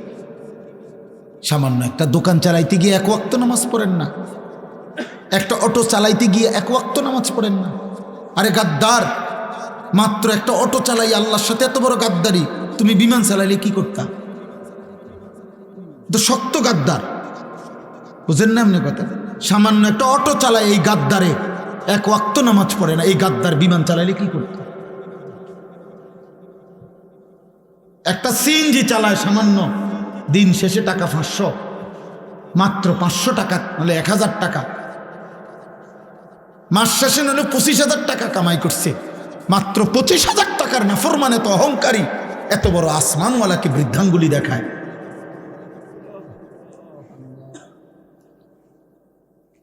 সামান্য একটা দোকান চালাইতে গিয়ে এক ওয়াক্ত নামাজ পড়েন না, একটা অটো চালাইতে গিয়ে এক ওয়াক্ত নামাজ পড়েন না। আরে গাদ্দার, মাত্র একটা অটো চালাই আল্লাহর সাথে এত বড় গাদ্দারি, তুমি বিমান চালাইলে কি করতা? তো শক্ত গাদ্দার, বুঝেন না এমনি কথা? সামান্য একটা অটো চালায় এই গাদ্দারে এক ওয়াক্ত নামাজ পড়ে না, এই গাদ্দার বিমান চালাইলে কি করত? একটা সিএনজি চালায় সামান্য, দিন শেষে টাকা 500, মাত্র 500 টাকা নাহলে 1000 টাকা, মাস শেষে নাহলে 25,000 টাকা কামাই করছে, মাত্র 25,000 টাকার নাফরমান এত অহংকারী, এত বড় আসমানওয়ালাকে বৃদ্ধাঙ্গুলি দেখায়।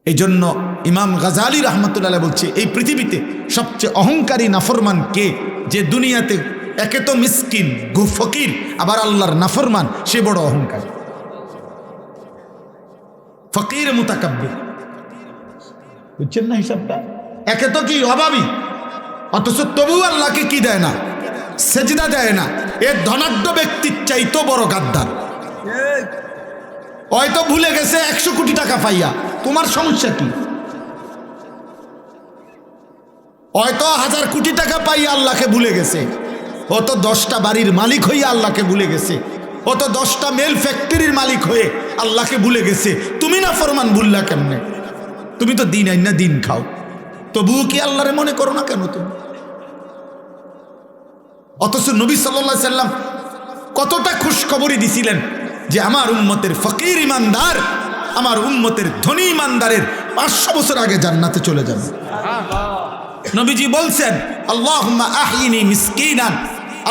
এই জন্য ইমাম গাজালি রহমতুল্লাহ বলছে এই পৃথিবীতে সবচেয়ে অহংকারী নাফরমান কে? যে দুনিয়াতে একে তো মিসকিন ফকির আবার আল্লাহর নাফরমান, সে বড় অহংকারী। ফকির মুতাকাব্বির, বুঝছেন না হিসাবটা? একে তো কি অভাবী, অথচ তবু আল্লাহকে কি দেয় না? সেজদা দেয় না। এর ধনাঢ্য ব্যক্তির চাইতো বড় গাদ্দার। হয়তো ভুলে গেছে 100 কোটি টাকা পাইয়া, তোমার সমস্যা কি? হয়তো 1000 কোটি টাকা পাইয়া আল্লাহকে ভুলে গেছে, ও তো 10টা বাড়ির মালিক হইয়া আল্লাহকে ভুলে গেছে, ও তো 10টা মেল ফ্যাক্টরির মালিক হয়ে আল্লাহকে ভুলে গেছে। তুমি না ফরমান ভুললা কেমনে? তুমি তো দিন আইন না দিন খাও, তবুও কি আল্লাহরে মনে করো না কেন তুমি? অথচ নবী সাল্লাল্লাহু আলাইহি সাল্লাম কতটা খুশখবরি দিছিলেন যে আমার উম্মতের ফকির ইমানদার, আমার উম্মতের ধনী ইমানদারের 500 বছর আগে জান্নাতে চলে যাবে। নবীজি বলছেন আল্লাহুম্মা আহিনি মিসকিনান,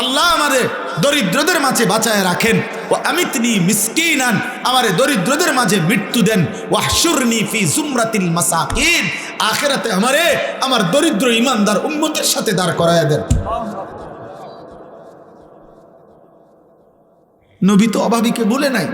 আল্লাহ আমারে দরিদ্রদের মাঝে বাঁচায় রাখেন, ও আমিতনি মিসকিনান, আমারে দরিদ্রদের মাঝে মৃত্যু দেন, ওয়াহশুরনি ফি জুমরাতিল মাসাকিন, আখিরাতে আমারে আমার দরিদ্র ইমানদার উম্মতের সাথে দাঁড় করায় দেন। নবী তো অভাবীকে বলে নাই।